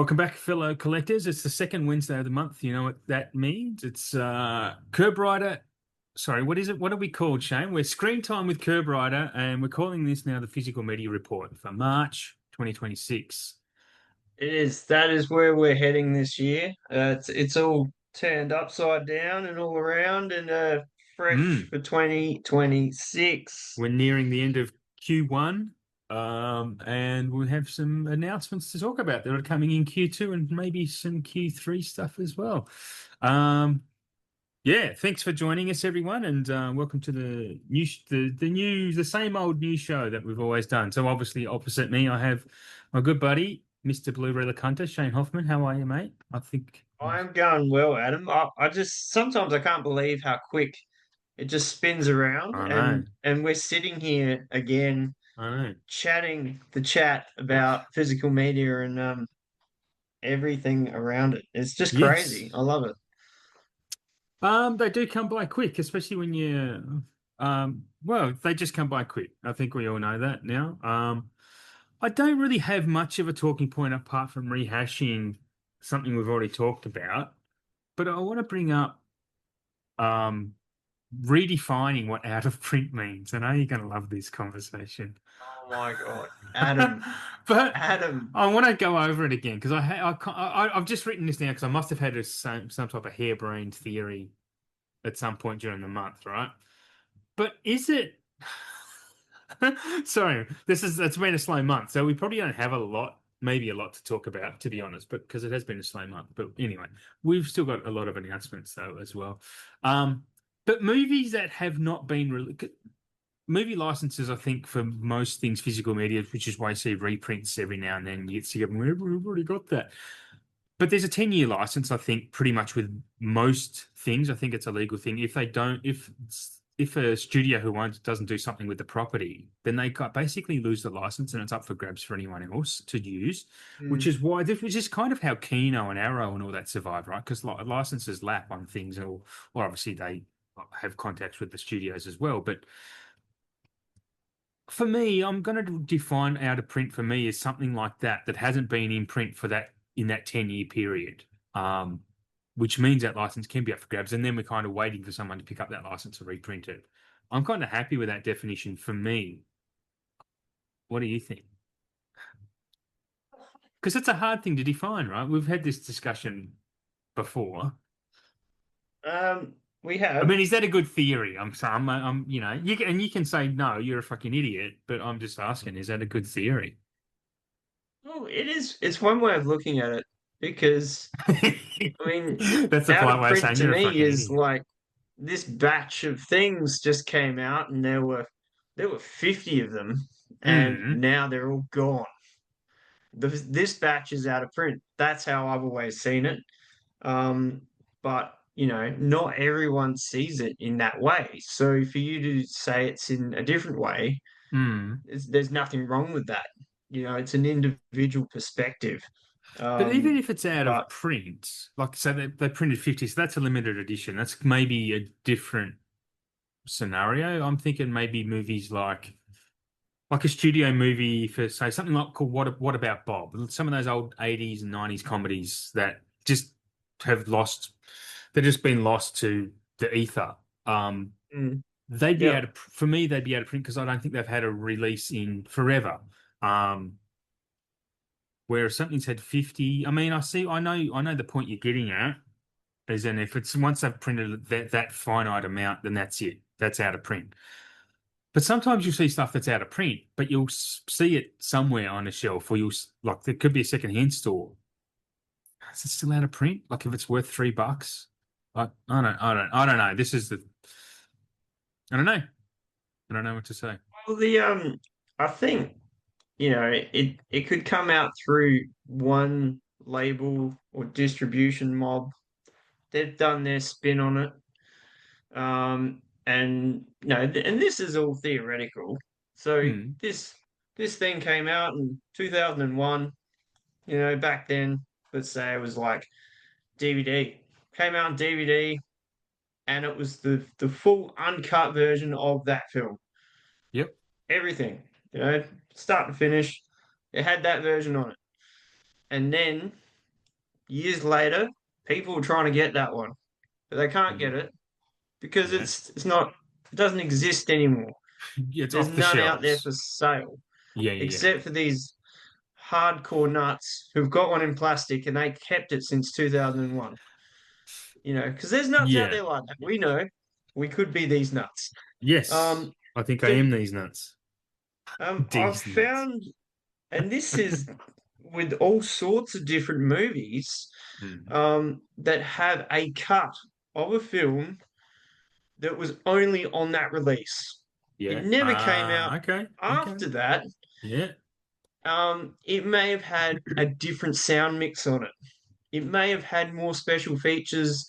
Welcome back, fellow collectors. It's the second Wednesday of the month. You know what that means? It's KerbRider. Sorry, what is it? What are we called, Shane? We're Screen Time with KerbRider, and we're calling this now the Physical Media Report for March 2026. It is. That is where we're heading this year. It's all turned upside down and all around and fresh Mm. for 2026. We're nearing the end of Q1, and we'll have some announcements to talk about that are coming in Q2 and maybe some Q3 stuff as well. Um, Yeah, thanks for joining us, everyone, and welcome to the same old news show that we've always done. So obviously, opposite me, I have my good buddy, Mr. Blueberry LaCunta, Shane Hoffman. How are you, mate? I think I'm going well, Adam. I just sometimes I can't believe how quick it just spins around I know, and we're sitting here again I know. chatting the chat about physical media and everything around it. It's just Yes, crazy. I love it. they do come by quick, especially when well, they just come by quick. I think we all know that now. I don't really have much of a talking point apart from rehashing something we've already talked about, but I want to bring up um, redefining what out of print means. I know you're going to love this conversation, Oh my God. Adam. but Adam. I want to go over it again because I've just written this down because I must have had some type of harebrained theory at some point during the month, right? But is it? Sorry, it's been a slow month, so we probably don't have a lot, maybe a lot to talk about, to be honest. But because it has been a slow month, but anyway, we've still got a lot of announcements though as well. But movies that have not been movie licenses, I think for most things, physical media, which is why I see reprints every now and then. You see, we've already got that. But there's a 10-year license, I think, pretty much with most things. I think it's a legal thing. If they don't, if a studio who owns doesn't do something with the property, then basically lose the license and it's up for grabs for anyone else to use, which Mm. is why this was just kind of how Kino and Arrow and all that survived, right? Because licenses lap on things, or obviously they have contacts with the studios as well. But for me, I'm going to define out of print for me as something like that hasn't been in print for that in that 10-year period. Which means that license can be up for grabs, and then we're kind of waiting for someone to pick up that license and reprint it. I'm kind of happy with that definition for me. What do you think? Because it's a hard thing to define, right? We've had this discussion before. We I have. mean, is that a good theory? You can say no, you're a fucking idiot, but I'm just asking, is that a good theory? Well, it is. It's one way of looking at it because I mean, That's a out polite of way of print saying to you're a me fucking is idiot. like this batch of things just came out, and there were 50 of them, and Mm. now they're all gone. This batch is out of print. That's how I've always seen it. But not everyone sees it in that way. So for you to say it's in a different way, Mm. there's nothing wrong with that. It's an individual perspective. But even Um, if it's out but of print, like so they printed 50, so that's a limited edition. That's maybe a different scenario. I'm thinking maybe movies like a studio movie for say something like called What About Bob? Some of those old 80s and 90s comedies that just have lost they've just been lost to the ether. Um mm, they'd be yeah, out of for me they'd be out of print because I don't think they've had a release in forever. Um where if something's had 50, I know the point you're getting at, is in if it's once they've printed that finite amount, then that's it. That's out of print. But sometimes you see stuff that's out of print, but you'll see it somewhere on a shelf, or like there could be a secondhand store. Is it still out of print? Like if it's worth $3? I don't know. I don't know. I don't know what to say. well, I think it could come out through one label or distribution mob. They've done their spin on it. And and this is all theoretical. So Hmm. this thing came out in 2001. Back then, let's say it was like DVD. Came out on DVD, and it was the full uncut version of that film. Yep. Everything, start to finish, it had that version on it. And then years later, people are trying to get that one, but they can't get Mm, it because yeah. it's not it doesn't exist anymore. It's There's off the none out there shelves. for sale Yeah, yeah, except for these hardcore nuts who've got one in plastic and they kept it since 2001. Because there's nuts out yeah. there like that. We know we could be these nuts. Yes. Um, I think I but am these nuts. I've These nuts. found, and this is with all sorts of different movies, Mm. that have a cut of a film that was only on that release. It Yeah. never came out Okay. Okay. after that. Yeah. It may have had a different sound mix on it. It may have had more special features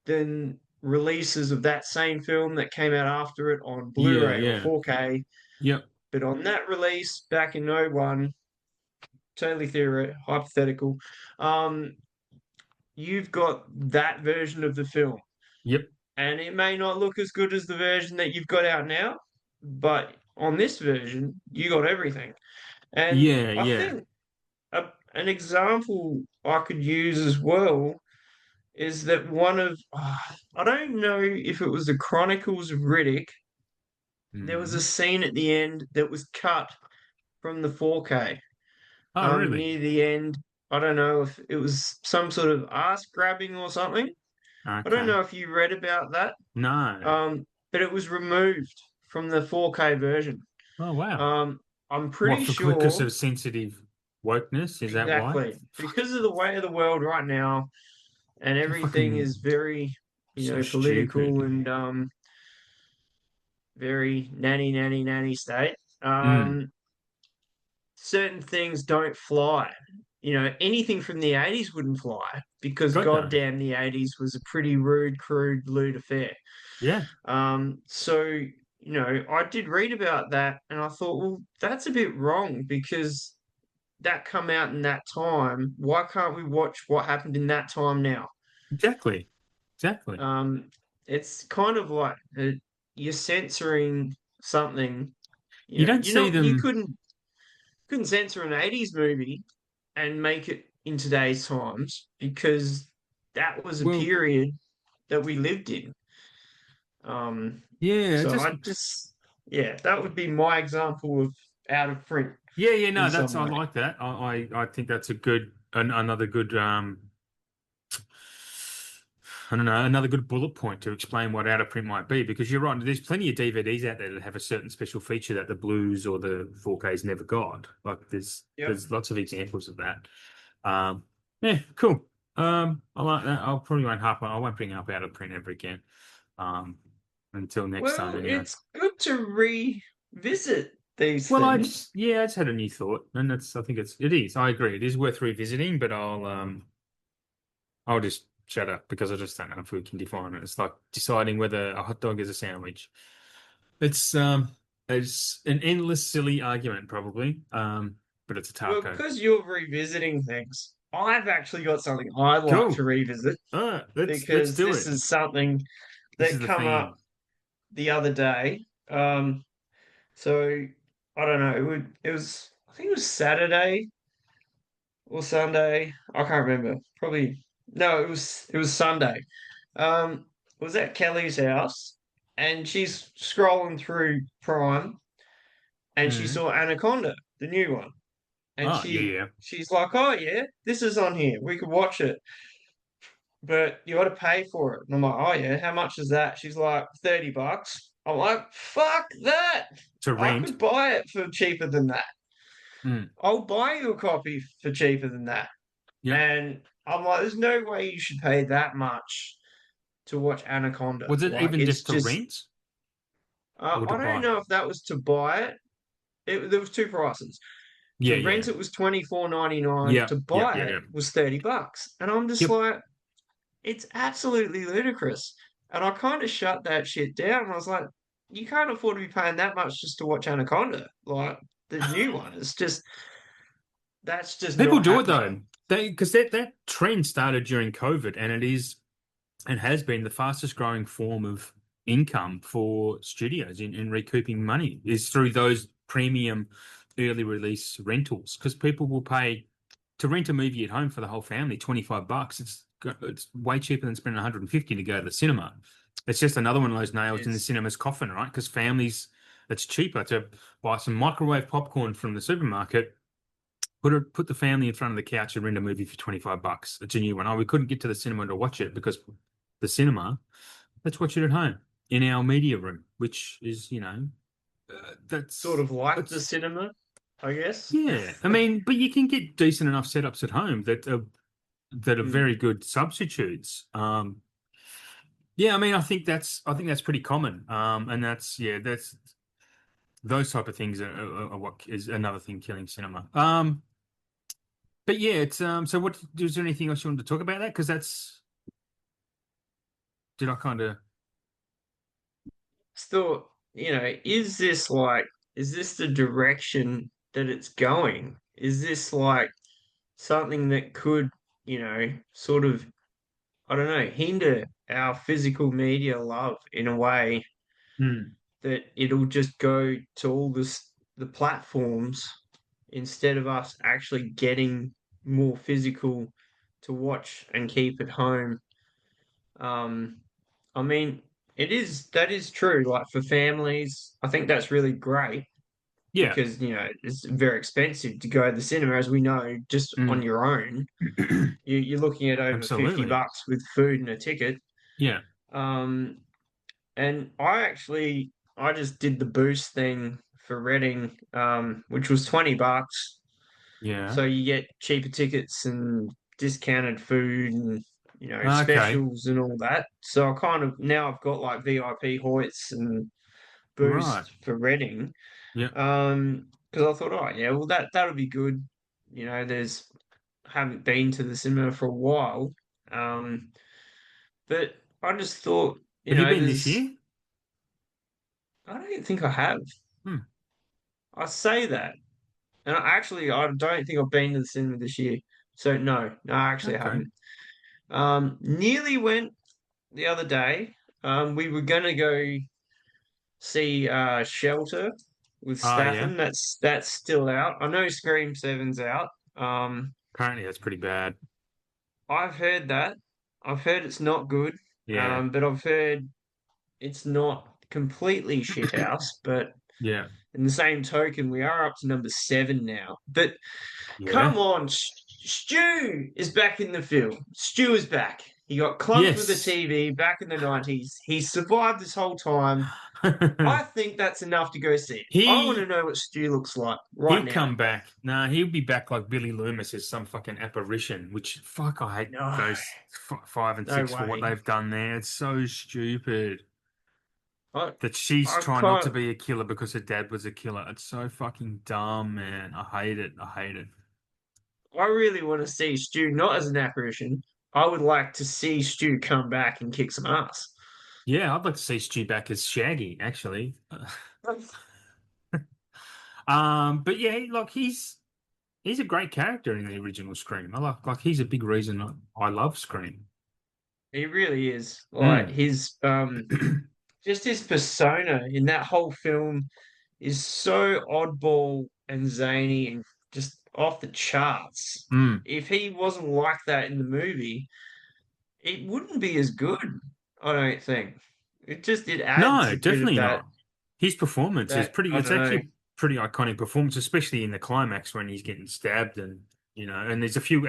than releases of that same film that came out after it on Yeah, Blu-ray or yeah. 4K. Yep. But on that release back in '01, totally theoretical, hypothetical, um, you've got that version of the film. Yep. And it may not look as good as the version that you've got out now, but on this version, you got everything. And Yeah, I yeah. think an example I could use as well is that I don't know if it was the Chronicles of Riddick. There was a Mm. scene at the end that was cut from the 4K. Oh, really? Near the end, I don't know if it was some sort of ass grabbing or something. I don't Okay. know if you read about that. No. But it was removed from the 4K version. Oh, wow. Um, I'm What, pretty for because sure of sensitive wokeness? Is that why? exactly because of the way of the world right now, and So everything fucking is very, so political stupid. and very nanny state. Mm. Certain things don't fly. Anything from the '80s wouldn't fly because God no. goddamn, the '80s was a pretty rude, crude, lewd affair. Yeah. So I did read about that and I thought, well, that's a bit wrong because that come out in that time. Why can't we watch what happened in that time now? Exactly. Exactly. Um, it's kind of like you're censoring something. You don't see You them. couldn't censor an '80s movie and make it in today's times because that was a Well, period that we lived in. yeah, So just I just, yeah, that would be my example of out of print yeah, yeah. in No, some that's I way. like that. I think that's a good another good I don't know, another good bullet point to explain what out of print might be, because you're right. There's plenty of DVDs out there that have a certain special feature that the Blues or the 4Ks never got. Like Yep. there's lots of examples of that. Um, yeah, cool. I like that. I'll probably won't harp on. I won't bring up out of print ever again. Um, until next time, Well, anyway. it's good to revisit these Well, things. I just had a new thought, and I think it is. I agree. It is worth revisiting, but I'll just shut up because I just don't know if we can define it. It's like deciding whether a hot dog is a sandwich. It's um it's an endless silly argument probably. But it's a Well, taco. because you're revisiting things, I've actually got something I'd like to Cool. revisit Let's because do this it. is something This that is the come up theme. the other day. So I don't know. I think it was Saturday or Sunday. I can't remember. Probably no. It was Sunday. I was at Kelly's house, and she's scrolling through Prime, and she Mm. saw Anaconda, the new one, and Oh, yeah, she yeah. she's like, "Oh yeah, this is on here. We could watch it, but you got to pay for it." And I'm like, "Oh yeah, how much is that?" She's like, $30. I'm like, "Fuck that! To I rent. could buy it for cheaper than that. Mm. I'll buy you a copy for cheaper than that." Yep. And I'm like, "There's no way you should pay that much to watch Anaconda. Was it Like, even it's just to just." rent or to I don't buy? know if that was to buy it. There was two prices. Yeah, To yeah. rent it was 24.99. Yeah, To yeah, buy yeah, it yeah. was $30. And I'm just Yep. like, it's absolutely ludicrous. And I kind of shut that shit down. I was like, you can't afford to be paying that much just to watch Anaconda, like the new one. That's just People not do it happening. though. That trend started during COVID, and it is and has been the fastest growing form of income for studios in recouping money is through those premium early release rentals, because people will pay. to rent a movie at home for the whole family, $25. It's way cheaper than spending 150 to go to the cinema. It's just another one of those nails in the It's cinema's coffin, right? Because families, it's cheaper to buy some microwave popcorn from the supermarket, put the family in front of the couch and rent a movie for $25. It's a new one. Oh, we couldn't get to the cinema to watch it because the cinema. Let's watch it at home in our media room, which is, sort of like the that's cinema, I guess. yeah. I mean, but you can get decent enough setups at home that are Hmm. very good substitutes. Yeah, I mean, I think that's pretty common. And that's those type of things are what is another thing killing cinema. But yeah, it's so what is there anything else you wanted to talk about that? Because that's did I kind of Thought, is this the direction that it's going? Is this like something that could, sort of, I don't know, hinder our physical media love in a way Hmm. that it'll just go to all the platforms instead of us actually getting more physical to watch and keep at home. Um, I mean, that is true. Like for families, I think that's really great Yeah. because, it's very expensive to go to the cinema, as we know, just on Mm. your own. You're looking at over 50 Absolutely. bucks with food and a ticket. Yeah. Um, and I just did the boost thing for Reading, which was 20 bucks. Yeah. So you get cheaper tickets and discounted food and, Okay. specials and all that. So I kind of now I've got like VIP Hoyts and Right. boost for Reading. Yeah. Because I thought, oh yeah, well that'll be good. There's haven't been to the cinema for a while. Um, but I just thought, Have you been this there's year? I don't think I have. Hmm. I say that, and I don't think I've been to the cinema this year. So no, I actually Okay. haven't. Nearly went the other day. We were gonna go see Shelter with Oh yeah. Statham. That's still out. I know Scream Seven's out. Um, Apparently that's pretty bad. I've heard that. I've heard it's not good. Yeah. But I've heard it's not completely shithouse. But Yeah. in the same token, we are up to number seven now. But Yeah. come on, Stu is back in the film. Stu is back. He got clubbed with a Yes. TV back in the 90s. He survived this whole time. I think that's enough to go see. I want to He know what Stu looks like right he'll now. come back. Nah, he'll be back like Billy Loomis as some fucking apparition, which fuck I hate No, those f five and no six for what way. they've done there. It's so stupid. I, That she's I trying not to can't. be a killer because her dad was a killer. It's so fucking dumb, man. I hate it. I hate it. I really want to see Stu not as an apparition. I would like to see Stu come back and kick some ass. Yeah, I'd like to see Stu back as Shaggy, actually. But yeah, like he's a great character in the original Scream. I like he's a big reason I love Scream. He really is. Like Mm. his just his persona in that whole film is so oddball and zany and just off the charts. Mm. If he wasn't like that in the movie, it wouldn't be as good, I don't think. It adds No, a bit of definitely not. His performance is that pretty, I it's don't know. actually pretty iconic performance, especially in the climax when he's getting stabbed and there's a few,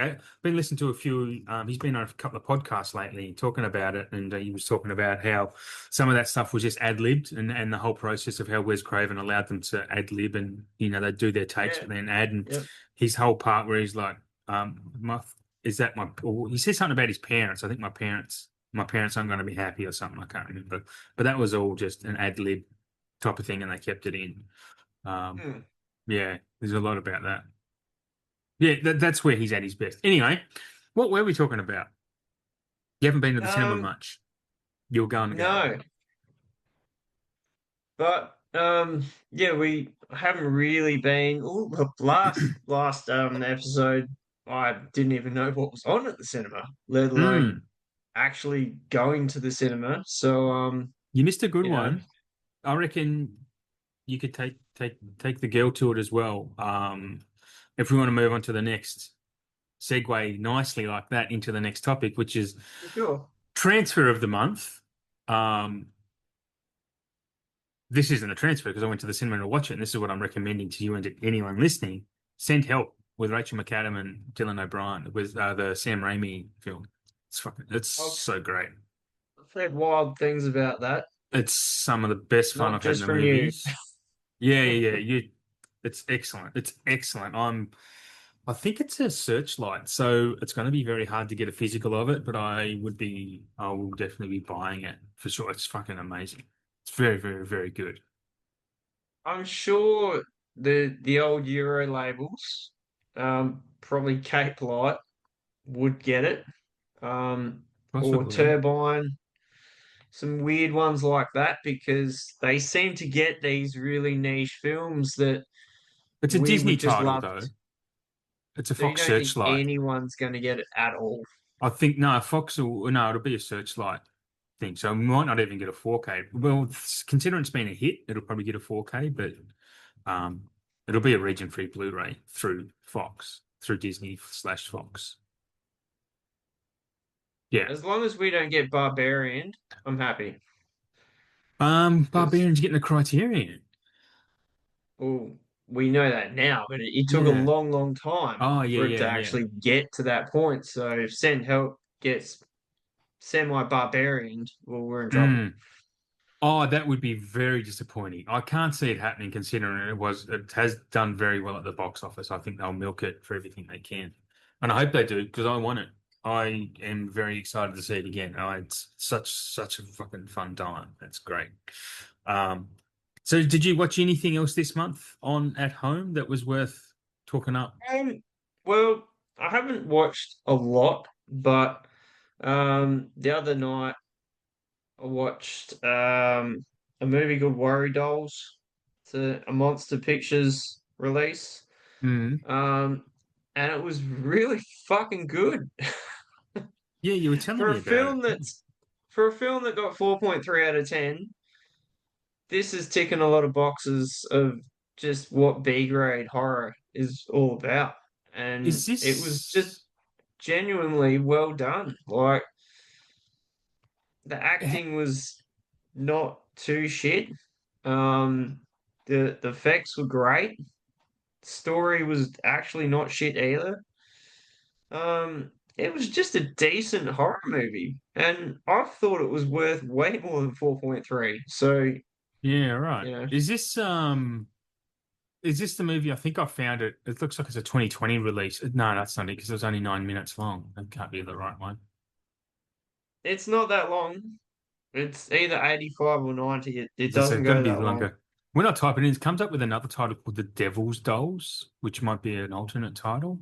been listening to a few, he's been on a couple of podcasts lately talking about it and he was talking about how some of that stuff was just ad-libbed and the whole process of how Wes Craven allowed them to ad-lib and, they do their takes Yeah, but then add and yep. his whole part where he's like, is that or he says something about his parents. I think my parents aren't going to be happy or something. I can't remember. But that was all just an ad lib type of thing, and they kept it in. Um, Hmm. yeah, there's a lot about that. Yeah, that's where he's at his best. Anyway, what were we talking about? You haven't been to the cinema Um, much. You're going to go. no, but yeah, we haven't really been. Ooh, the last episode, I didn't even know what was on at the cinema, let alone Mm, actually going to the cinema. So you missed a good you know, one. I reckon you could take the girl to it as well. If we want to move on to the next. segue nicely like that into the next topic, which is For sure. transfer of the month. Um, this isn't a transfer because I went to the cinema to watch it, and this is what I'm recommending to you and to anyone listening. Send Help with Rachel McAdam and Dylan O'Brien with the Sam Raimi film. It's I've so great. heard wild things about that, It's some of the best fun not I've had in just the from you. movies. Yeah. It's excellent. It's excellent. I think it's a Searchlight, so it's going to be very hard to get a physical of it, but I will definitely be buying it for sure. It's fucking amazing. It's very good. I'm sure the old Euro labels, probably Cape Light would get it, or Possibly. Turbine, some weird ones like that, because they seem to get these really niche films that It's a we Disney would just title love. though. It's a So you Fox don't think Searchlight. anyone's going to get it at all? I think no, no, it'll be a Searchlight thing. So it might not even get a 4K. Well, considering it's been a hit, it'll probably get a 4K, but um, it'll be a region-free Blu-ray through Fox, through Disney/Fox. Yeah. As long as we don't get Barbarian, I'm happy. Because, Barbarian's getting a Criterion. well, we know that now, but it took a Yeah. long, long time Oh, for it to yeah. actually get to that point. So if Send Help gets semi-Barbarian, well, we're in trouble. Mm. Oh, that would be very disappointing. I can't see it happening considering it has done very well at the box office. I think they'll milk it for everything they can. And I hope they do because I want it. I am very excited to see it again. Oh, it's such a fucking fun time. That's great. Um, so did you watch anything else this month on at home that was worth talking up? Um, well, I haven't watched a lot, but the other night I watched a movie called Worry Dolls. It's a Monster Pictures release. Mm. Um, and it was really fucking good. Yeah, you were telling For a me about it. film that's for a film that got 4.3 out of 10, this is ticking a lot of boxes of just what B grade horror is all about. Is And it was just this? genuinely well done. Like the eh, acting was not too shit. Um, the effects were great. Story was actually not shit either. It was just a decent horror movie, and I thought it was worth way more than 4.3. So, Yeah, right. you know, Is this the movie? I think I found it. It looks like it's a 2020 release. No, that's not it because it was only 9 minutes long. That can't be the right one. it's not that long. It's either 85 or 90. It As I said, doesn't it's got to go be that long. longer. When I type it in, it comes up with another title called The Devil's Dolls, which might be an alternate title.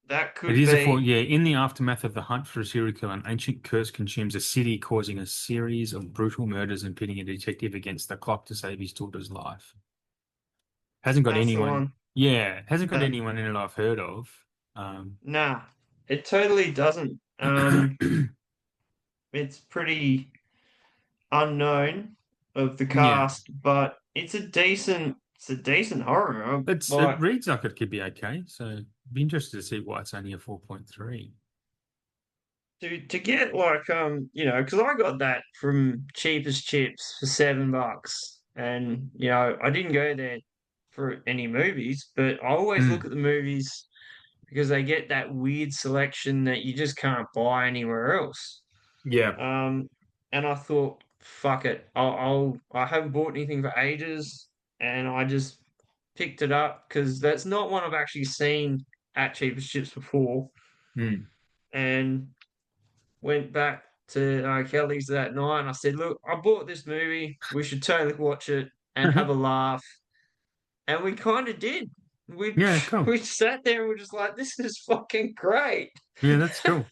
That It could is a for be. yeah. In the aftermath of the hunt for a serial killer, an ancient curse consumes a city, causing a series of brutal murders and pitting a detective against the clock to save his daughter's life. Hasn't got That's the anyone. one. Yeah, hasn't got That, anyone in it I've heard of. Um, nah, it totally doesn't. It's pretty unknown of the yeah. cast, but it's a decent horror. It Like reads like it could be okay, so be interested to see why it's only a 4.3. to get like because I got that from cheapest chips for $7, and I didn't go there for any movies, but I always look Mm. at the movies because they get that weird selection that you just can't buy anywhere else. Yeah. Um, and I thought, fuck it, I haven't bought anything for ages, and I just picked it up because that's not one I've actually seen at cheapest chips before, Mm. and went back to Kelly's that night and I said, look, I bought this movie. We should totally watch it and have a laugh. And we kind of did. We Yeah, cool. we sat there and we're just like, this is fucking great. Yeah, that's cool.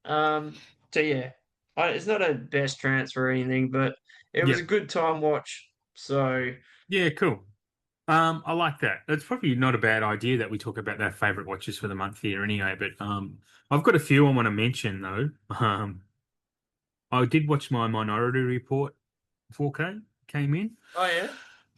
Um, so yeah, it's not a best transfer or anything, but it was a Yep. good time watch. So Yeah, cool. I like that. It's probably not a bad idea that we talk about our favorite watches for the month here anyway, but I've got a few I want to mention though. I did watch my Minority Report 4K came in. oh yeah,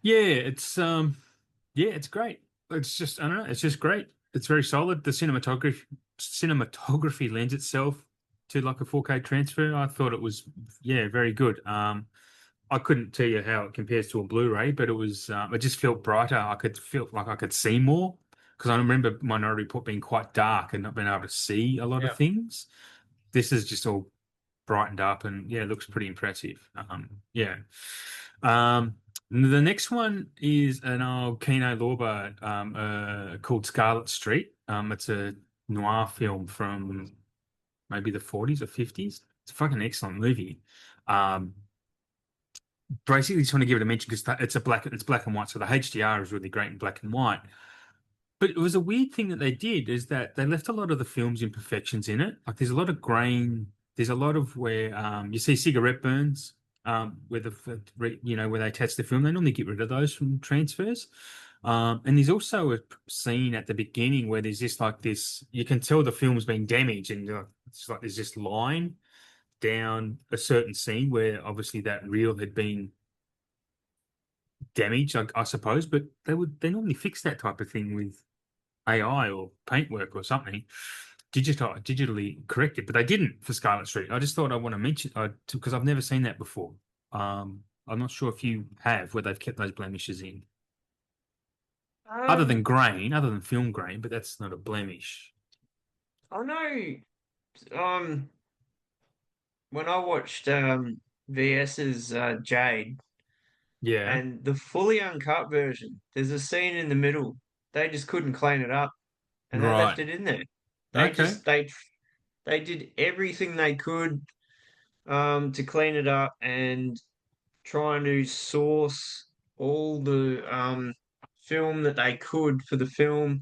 Yeah, it's great. It's just I don't know, it's just great. It's very solid. The cinematography lends itself to like a 4K transfer. I thought it was, yeah, very good. I couldn't tell you how it compares to a Blu-ray, but it just felt brighter. I could feel like I could see more because I remember Minority Report being quite dark and not being able to see a lot of Yeah. things. This is just all brightened up and yeah, it looks pretty impressive. Yeah. Um, the next one is an old Kino Lorber called Scarlet Street. It's a noir film from maybe the 40s or 50s. It's a fucking excellent movie. Um, Basically, just want to give it a mention because it's black and white, so the HDR is really great in black and white. But it was a weird thing that they did is that they left a lot of the film's imperfections in it. Like there's a lot of grain. There's a lot of where you see cigarette burns where where they attach the film. They normally get rid of those from transfers. And there's also a scene at the beginning where there's just like this. You can tell the film's been damaged, and it's like there's this line down a certain scene where obviously that reel had been damaged, I suppose. But they normally fix that type of thing with AI or paintwork or something, digitally correct it, but they didn't for Scarlet Street. I just thought I want to mention because I've never seen that before. I'm not sure if you have where they've kept those blemishes in, Um, other than film grain, but that's not a blemish. I know. Um, when I watched VS's Jade Yeah, and the fully uncut version, there's a scene in the middle. They just couldn't clean it up, and they left right. it in there. They Okay. just they did everything they could to clean it up and trying to source all the film that they could for the film.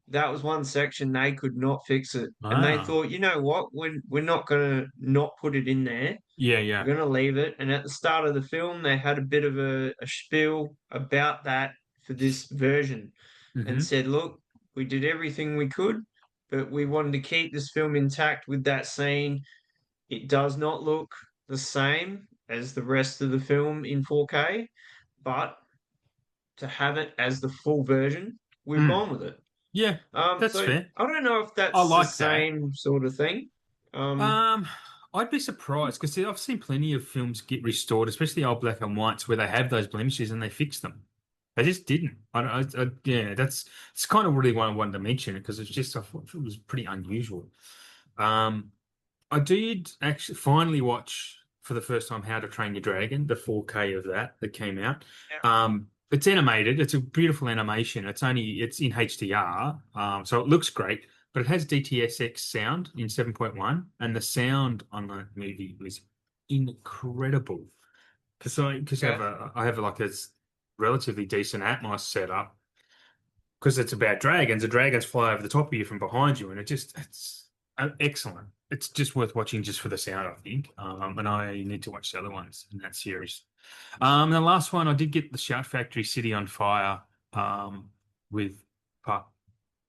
That was one section they could not fix it, and they Ah, thought, you know what, we're not gonna not put it in there. yeah, We're yeah. gonna leave it. And at the start of the film, they had a bit of a spiel about that for this version, and Hmm. said, look, we did everything we could, but we wanted to keep this film intact with that scene. It does not look the same as the rest of the film in 4K, but to have it as the full version, we've Mm. gone with it. Yeah, that's So fair. I don't know if I that's the like that. same sort of thing. Um, Um, I'd be surprised because I've seen plenty of films get restored, especially old black and whites, where they have those blemishes and they fix them. They just didn't. Yeah, it's kind of really why I wanted to mention it because it's just I thought it was pretty unusual. Um, I did actually finally watch for the first time How to Train Your Dragon, the 4K of that came out. yeah. It's animated. It's a beautiful animation. It's in HDR, so it looks great. But it has DTSX sound in 7.1, and the sound on the movie was incredible. Because Okay. I have like a relatively decent Atmos setup because it's about dragons. The dragons fly over the top of you from behind you, and it's excellent. It's just worth watching just for the sound, I think. And I need to watch the other ones in that series. And the last one, I did get the Shout Factory City on Fire with Park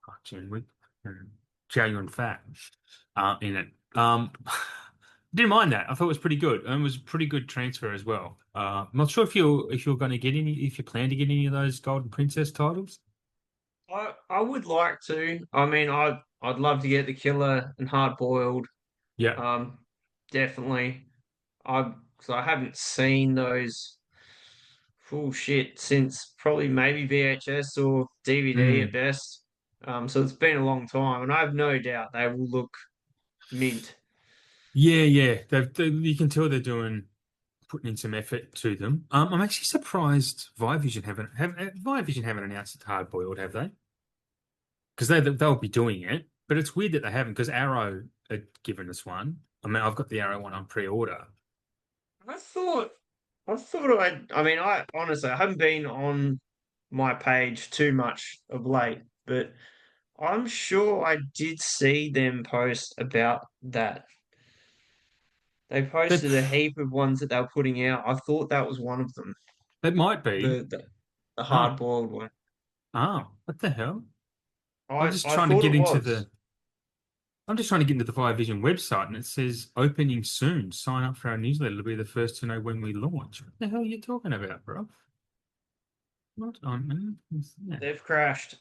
Park Chan-wook and Chow Yun-fat in it. Didn't mind that. I thought it was pretty good, and it was a pretty good transfer as well. I'm not sure if you're going to get any, if you plan to get any of those Golden Princess titles. I would like to. I mean, I'd love to get the killer and hard boiled. Yeah. Um, definitely. Because I haven't seen those full shit since probably maybe VHS or DVD at Mm. best. So it's been a long time, and I have no doubt they will look mint. Yeah, yeah. You can tell they're putting in some effort to them. I'm actually surprised Vivision haven't announced it hard boiled, have they? Because they'll be doing it, but it's weird that they haven't because Arrow had given us one. I mean, I've got the Arrow one on pre-order. I thought, I mean, I honestly, I haven't been on my page too much of late, but I'm sure I did see them post about that. They They posted a heap of ones that they were putting out. I thought that was one of them, It might be. the hard Oh, boiled one. what the hell? I'm I just I trying to thought get it into was. the. I'm just trying to get into the Fire Vision website, and it says opening soon. Sign up for our newsletter to be the first to know when we launch. What the hell are you talking about, bro? What on earth is that? They've crashed.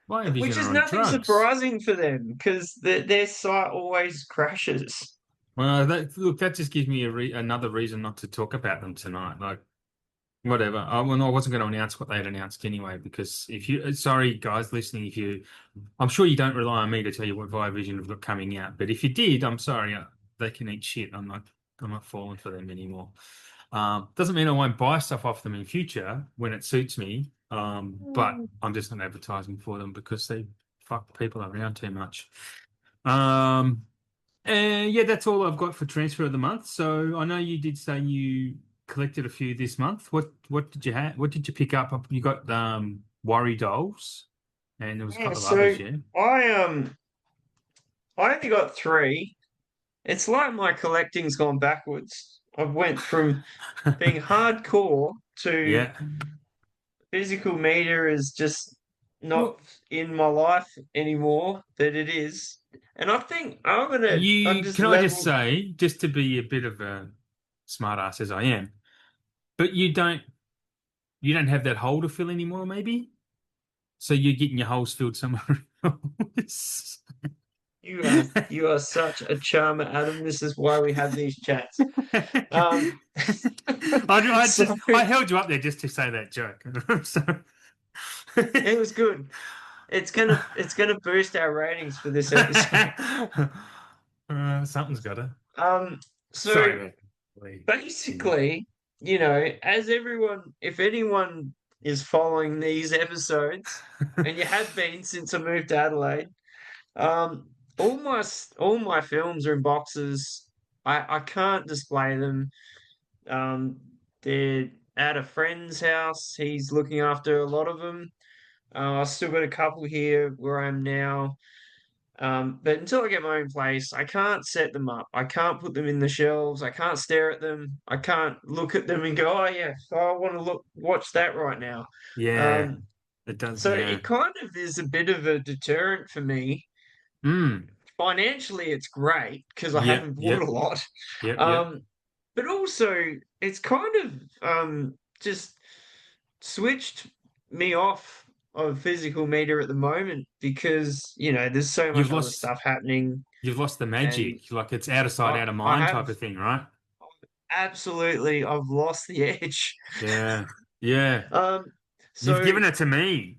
Vision which is are on nothing drugs. surprising for them because their site always crashes. Well, that just gives me another reason not to talk about them tonight. Like, whatever. Well, no, I wasn't going to announce what they had announced anyway, because if you, sorry guys listening, if you, I'm sure you don't rely on me to tell you what Vision have got coming out, but if you did, I'm sorry, they can eat shit. I'm not falling for them anymore. Doesn't mean I won't buy stuff off them in future when it suits me. But I'm just not advertising for them because they fuck people around too much. Um, and yeah, that's all I've got for transfer of the month. So I know you did say you collected a few this month. What did you have? What did you pick up? You got Worry Dolls, and there was a Yeah, couple of so others, yeah. I I only got three. It's like my collecting's gone backwards. I went from being hardcore to Yeah. physical media is just not Well, in my life anymore that it is. And I think I'm you just can I just level. say, just to be a bit of a smart ass as I am, but you don't have that hole to fill anymore, maybe? So you're getting your holes filled somewhere else. You are such a charmer, Adam. This is why we have these chats. Um, so I held you up there just to say that joke. So it was good. It's gonna boost our ratings for this episode. something's got to. Um, so Sorry, man. basically, as if anyone is following these episodes, and you have been since I moved to Adelaide, um, all my films are in boxes. I can't display them. Um, they're at a friend's house. He's looking after a lot of them. I've still got a couple here where I am now. But until I get my own place, I can't set them up. I can't put them in the shelves. I can't stare at them. I can't look at them and go, "Oh yeah, I want to watch that right now." Yeah, Um, it does. so Yeah. it kind of is a bit of a deterrent for me. Mm. Financially, it's great because I Yep. haven't bought Yep. a lot. Yep. Yep. Um, but also, it's kind of just switched me off of physical media at the moment because there's so You've much other lost. stuff happening, You've lost the and magic. Like it's out of sight, I out of I mind have type of thing, right? absolutely I've lost the edge. Yeah. Yeah. Um, You've so given it to me,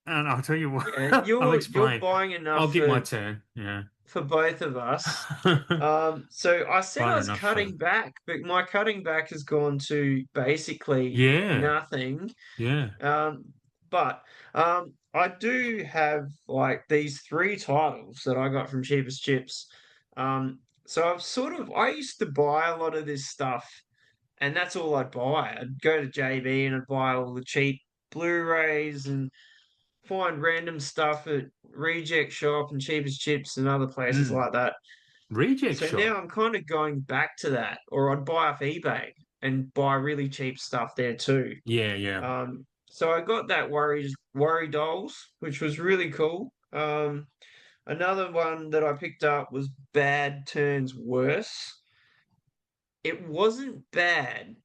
and I'll tell you what. yeah, I'll you're explain. buying enough I'll get my turn. Yeah. for both of us. So I said I Fine was enough for. cutting back, but my cutting back has gone to basically Yeah. nothing. Yeah. Um, but I do have like these three titles that I got from Cheapest Chips. So I used to buy a lot of this stuff, and that's all I'd buy. I'd go to JB and I'd buy all the cheap Blu-rays and find random stuff at Reject Shop and Cheapest Chips and other places Mm. like that. Reject So now shop. I'm kind of going back to that, or I'd buy off eBay and buy really cheap stuff there too. Yeah. Yeah. So I got that worry dolls, which was really cool. Another one that I picked up was Bad Turns Worse. It wasn't bad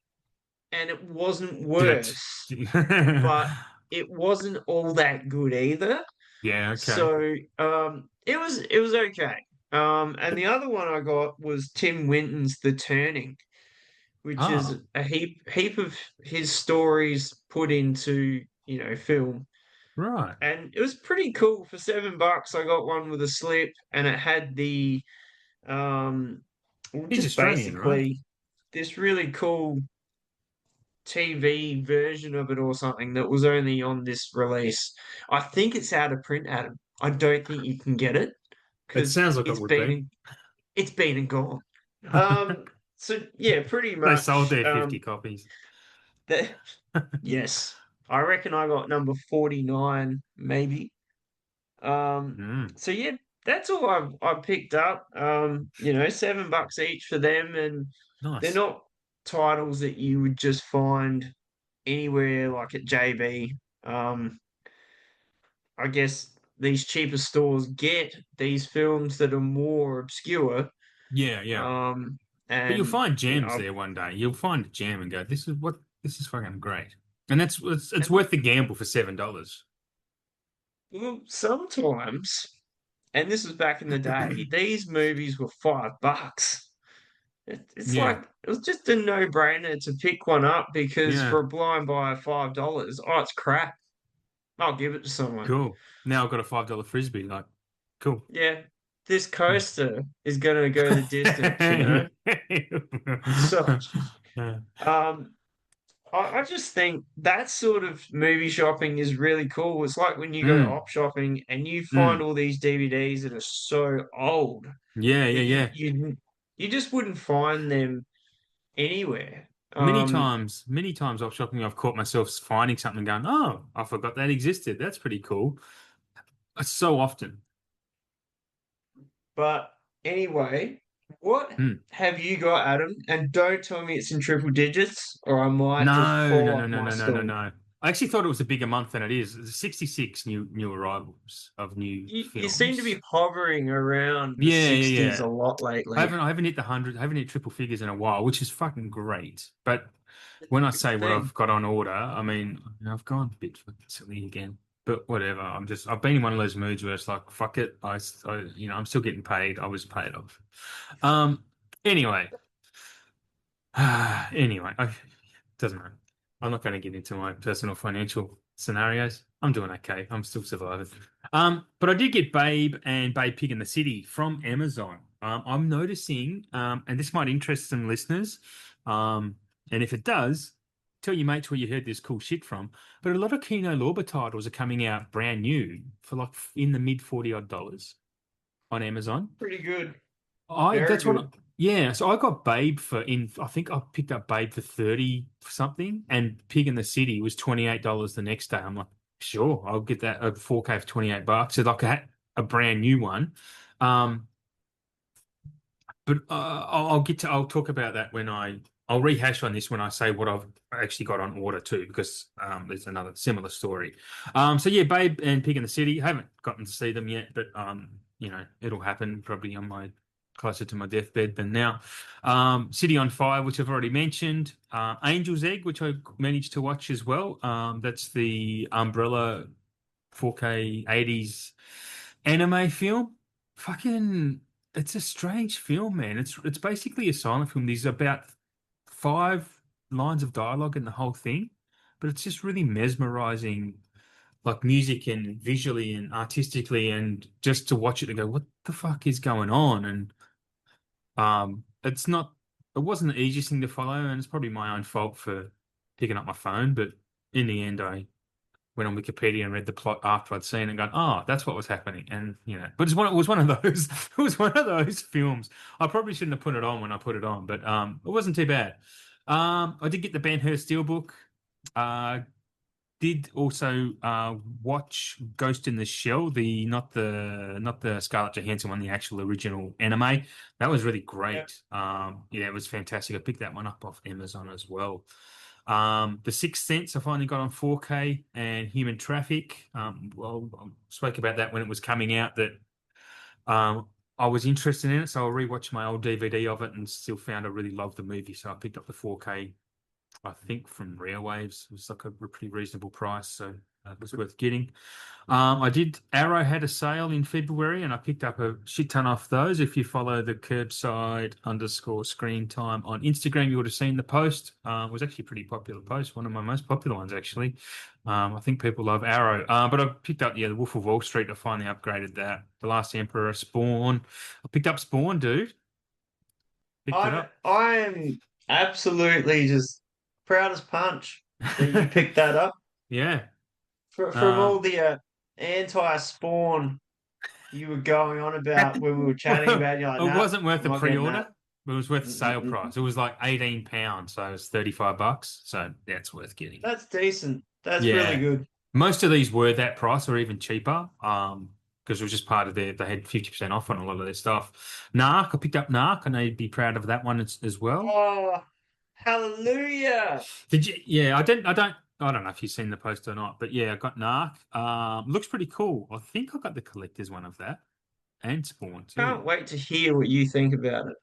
and it wasn't Good. worse, but it wasn't all that good either. Yeah. Okay. So it was okay. And the other one I got was Tim Winton's The Turning, which is Oh, a heap of his stories put into film. right. And it was pretty cool. For $7 I got one with a slip, and it had the well, He's just Australian, right? basically this really cool TV version of it or something that was only on this release. I think it's out of print, Adam. I don't think you can get it It because sounds like it would be. it's been and gone. So yeah, pretty They sold much. their 50 copies. That yes, I reckon I got number 49, maybe. Um, Mm, so yeah, that's all I've picked up. $7 each for them, and they're nice. not titles that you would just find anywhere like at JB. Um, I guess these cheaper stores get these films that are more obscure. Yeah, yeah. Um, But you'll and find you gems know, there one day. You'll find a gem and go, this is fucking great. And it's and worth the gamble for $7. Well, sometimes, and this was back in the day, these movies were $5. It's Yeah, like it was just a no-brainer to pick one up because yeah, for a blind buy of $5, oh, it's crap. I'll give it to someone. cool. Now I've got a $5 frisbee. Like, cool. Yeah, this coaster is gonna go the distance, you know? So, Yeah. um, I just think that sort of movie shopping is really cool. It's like when you go Mm, op shopping and you find mm. all these DVDs that are so old Yeah, that yeah, yeah. you just wouldn't find them anywhere. Many times off shopping, I've caught myself finding something going, oh, I forgot that existed. That's pretty cool. So often. But anyway, what Hmm. have you got, Adam? And don't tell me it's in triple digits, or I might just No, no, fall no, off no, my no, no, no, stool. no. I actually thought it was a bigger month than it is. There's 66 new arrivals of new You seem to films. be hovering around the Yeah, yeah, 60s a yeah. lot lately. I haven't hit the hundred. I haven't hit triple figures in a while, which is fucking great. But when I It's a good say what thing. I've got on order, I mean I've gone a bit fucking silly again. But whatever. I've been in one of those moods where it's like fuck it. I'm still getting paid. I was paid off. Um. Anyway. Anyway. Doesn't matter. I'm not going to get into my personal financial scenarios. I'm doing okay. I'm still surviving. But I did get Babe and Babe Pig in the City from Amazon. I'm noticing, and this might interest some listeners, and if it does, tell your mates where you heard this cool shit from. But a lot of Kino Lorber titles are coming out brand new for like in the mid 40 odd dollars on Amazon. Pretty good. I Very that's what good. yeah, so I got Babe I think I picked up Babe for 30 something and Pig in the City was $28 the next day. I'm like, sure, I'll get that a 4K for $28. It's like a brand new one. Um but I'll talk about that when I'll rehash on this when I say what I've actually got on order too, because there's another similar story. So yeah, Babe and Pig in the City. I haven't gotten to see them yet, but it'll happen probably on my closer to my deathbed than now. City on Fire, which I've already mentioned. Angel's Egg, which I managed to watch as well. That's the Umbrella 4K 80s anime film. Fucking, it's a strange film, man. It's basically a silent film. There's about 5 lines of dialogue in the whole thing, but it's just really mesmerizing, like music and visually and artistically, and just to watch it and go, what the fuck is going on? And it wasn't the easiest thing to follow, and it's probably my own fault for picking up my phone, but in the end, I went on Wikipedia and read the plot after I'd seen it and gone, oh, that's what was happening. And but it was one of those it was one of those films. I probably shouldn't have put it on when I put it on, but it wasn't too bad. I did get the Ben Hur Steelbook. Uh did also watch Ghost in the Shell, the not the Scarlett Johansson one, the actual original anime. That was really Yeah. great. Yeah, it was fantastic. I picked that one up off Amazon as well. The Sixth Sense I finally got on 4K and Human Traffic. Well, I spoke about that when it was coming out that I was interested in it, so I rewatched my old DVD of it and still found I really loved the movie. So I picked up the 4K I think from Railwaves. It was like a pretty reasonable price, so it was worth getting. I did. Arrow had a sale in February, and I picked up a shit ton off those. If you follow the curbside underscore screen time on Instagram, you would have seen the post. It was actually a pretty popular post, one of my most popular ones actually. I think people love Arrow. But I picked up the Wolf of Wall Street. I finally upgraded that. The Last Emperor, Spawn. I picked up Spawn, dude. Picked it up. I am absolutely just proud as punch that you picked that up. Yeah. From Uh, all the anti-spawn you were going on about when we were chatting Well, about, you're like, it nah, wasn't worth I'm the not getting that. pre-order, but it was worth the sale Mm-mm-mm. price. It was like £18, so it was $35. So that's worth getting. That's decent. That's really Yeah. good. Most of these were that price or even cheaper. Because it was just part of they had 50% off on a lot of their stuff. Narc, I picked up Narc, and I'd be proud of that one as well. Oh, hallelujah. Did you? Yeah, I don't know if you've seen the post or not, but yeah, I got Narc. Looks pretty cool. I think I got the collector's one of that and Spawn too. Can't wait to hear what you think about it.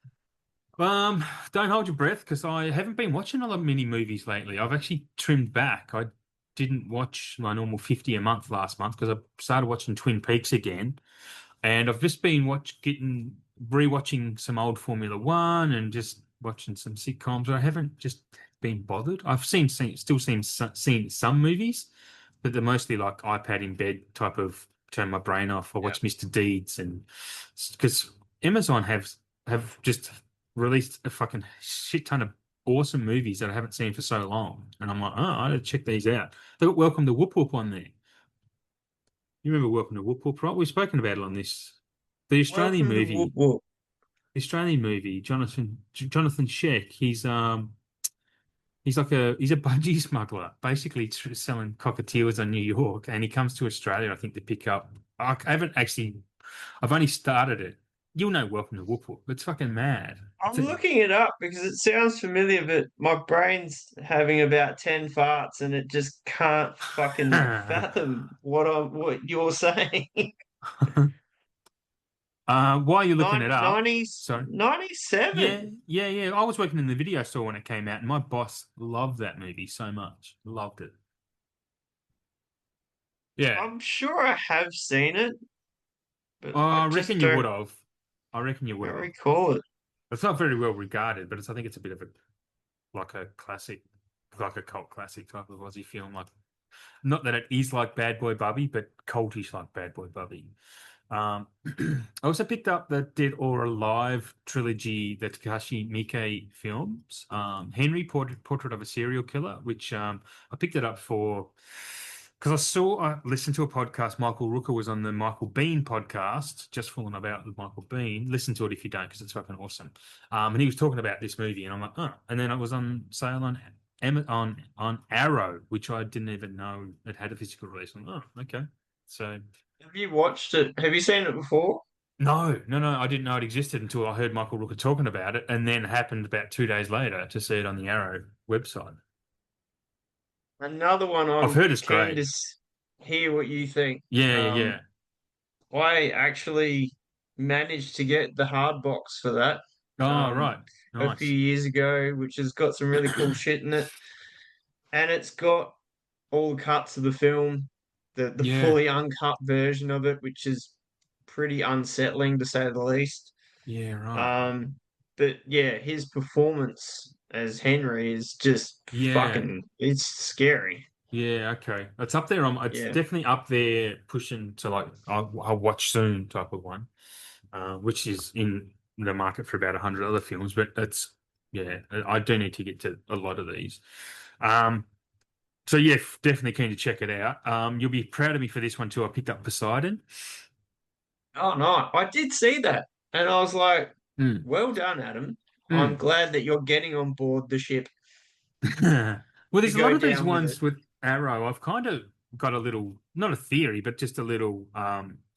Don't hold your breath because I haven't been watching a lot of mini movies lately. I've actually trimmed back. didn't watch my normal 50 a month last month because I started watching Twin Peaks again. And I've just been getting rewatching some old Formula One and just watching some sitcoms. I haven't just been bothered. I've still seen some movies, but they're mostly like iPad in bed type of turn my brain off. I Yeah. watch Mr. Deeds and because Amazon have just released a fucking shit ton of awesome movies that I haven't seen for so long, and I'm like, oh, I gotta check these out. They got Welcome to Whoop Whoop on there. You remember Welcome to Whoop Whoop, right? We've spoken about it on this. The Australian Welcome to Whoop movie, Whoop. Jonathan Sheck. He's like he's a budgie smuggler, basically selling cockatiels in New York, and he comes to Australia, I think, to pick up. I haven't actually, I've only started it. You'll know Welcome to Whoop Whoop. It's fucking mad. I'm looking it up because it sounds familiar, but my brain's having about 10 farts and it just can't fucking fathom what you're saying. Why are you looking it up? 90, So 97. yeah. I was working in the video store when it came out, and my boss loved that movie so much. Loved it. Yeah. I'm sure I have seen it, but I I reckon just you would don't have. I reckon you would have. recall it. It's not very well regarded, but I think it's a bit of a classic, like a cult classic type of Aussie film. Like, not that it is like Bad Boy Bubby, but cultish like Bad Boy Bubby. Um, I also picked up the Dead or Alive trilogy, the Takashi Miike films. Henry Portrait of a Serial Killer, which I picked it up for because I listened to a podcast. Michael Rooker was on the Michael Bean podcast, just falling about with Michael Bean. Listen to it if you don't, because it's fucking awesome. And he was talking about this movie, and I'm like, oh. And then it was on sale on Arrow, which I didn't even know it had a physical release. I'm like, oh, okay. So Have you watched it? Have you seen it before? no, I didn't know it existed until I heard Michael Rooker talking about it, and then happened about 2 days later to see it on the Arrow website. Another one I've I'm heard it's keen to great. hear what you think. Yeah. I actually managed to get the hard box for that Oh, um, right. a few Nice. years ago, which has got some really cool shit in it, and it's got all the cuts of the film, the Yeah. fully uncut version of it, which is pretty unsettling to say the least. Yeah, right. Um, but yeah, his performance as Henry is just Yeah. fucking, it's scary. Yeah, okay. It's up there. It's Yeah. definitely up there pushing to like I'll watch soon type of one, which is in the market for about 100 other films, but it's yeah, I do need to get to a lot of these. Um, so yeah, definitely keen to check it out. You'll be proud of me for this one too. I picked up Poseidon. Oh no, I did see that, and I was like, Mm, "Well done, Adam. I'm mm. glad that you're getting on board the ship Well, to there's a go lot of these down with it." ones with Arrow. I've kind of got a little, not a theory, but just a little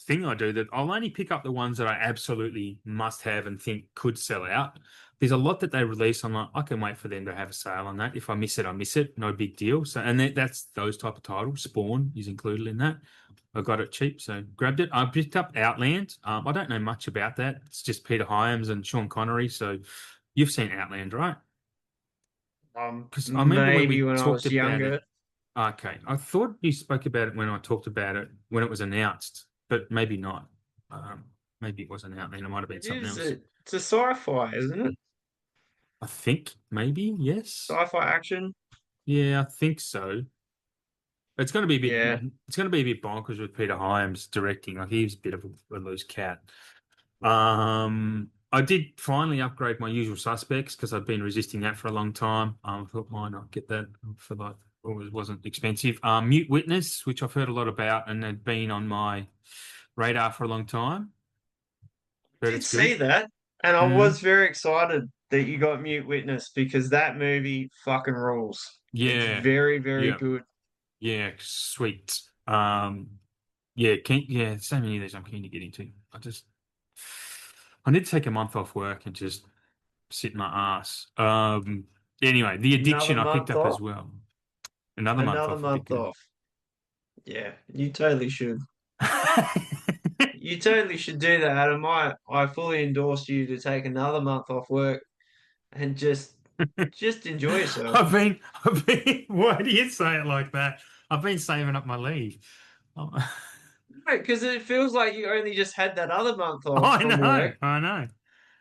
thing I do that I'll only pick up the ones that I absolutely must have and think could sell out. There's a lot that they release. I'm like, I can wait for them to have a sale on that. If I miss it, I miss it. No big deal. So, and that's those type of titles. Spawn is included in that. I got it cheap, so grabbed it. I picked up Outland. I don't know much about that. It's just Peter Hyams and Sean Connery. So you've seen Outland, right? Because I remember when Maybe we when I talked was about it. younger. Okay, I thought you spoke about it when I talked about it when it was announced, but maybe not. Um, Maybe it wasn't out then. It might have been It something is else. it's a sci-fi, isn't it? I think maybe yes. Sci-fi action. Yeah, I think so. It's going to be a bit. Yeah. It's going to be a bit bonkers with Peter Hyams directing. Like he's a bit of a loose cat. I did finally upgrade my usual suspects because I've been resisting that for a long time. I thought, why not get that for like, it wasn't expensive. Mute Witness, which I've heard a lot about and had been on my radar for a long time. Heard Did it's see good. that, and I Mm. was very excited that you got Mute Witness because that movie fucking rules. It's Yeah, very, very yeah, good. yeah, sweet. Yeah, so many of these I'm keen to get into. I need to take a month off work and just sit my ass. Anyway, The Another Addiction I picked month up as off. well. Another month Another off would be month good. off. Yeah, you totally should. You totally should do that, Adam. I fully endorse you to take another month off work and just enjoy yourself. Why do you say it like that? I've been saving up my leave. Oh, Because it feels like you only just had that other month off I from know, work, I know.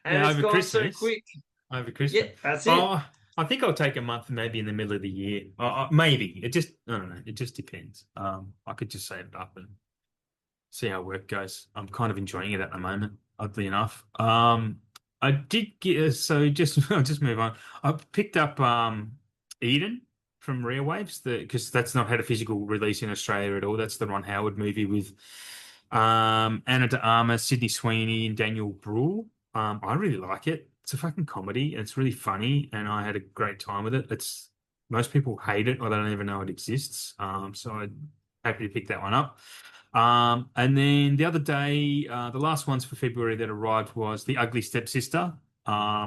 and Yeah, it's over gone so Christmas. quick. Over Yeah, Christmas. that's it. Oh, I think I'll take a month maybe in the middle of the year. Maybe. I don't know. It just depends. I could just save it up and see how work goes. I'm kind of enjoying it at the moment, oddly enough. I did get so just I'll just move on. I picked up Eden from Rare Waves, the because that's not had a physical release in Australia at all. That's the Ron Howard movie with Anna de Armas, Sydney Sweeney, and Daniel Bruhl. I really like it. It's a fucking comedy and it's really funny, and I had a great time with it. It's most people hate it or they don't even know it exists. So I'm happy to pick that one up. And then the other day, the last ones for February that arrived was The Ugly Stepsister,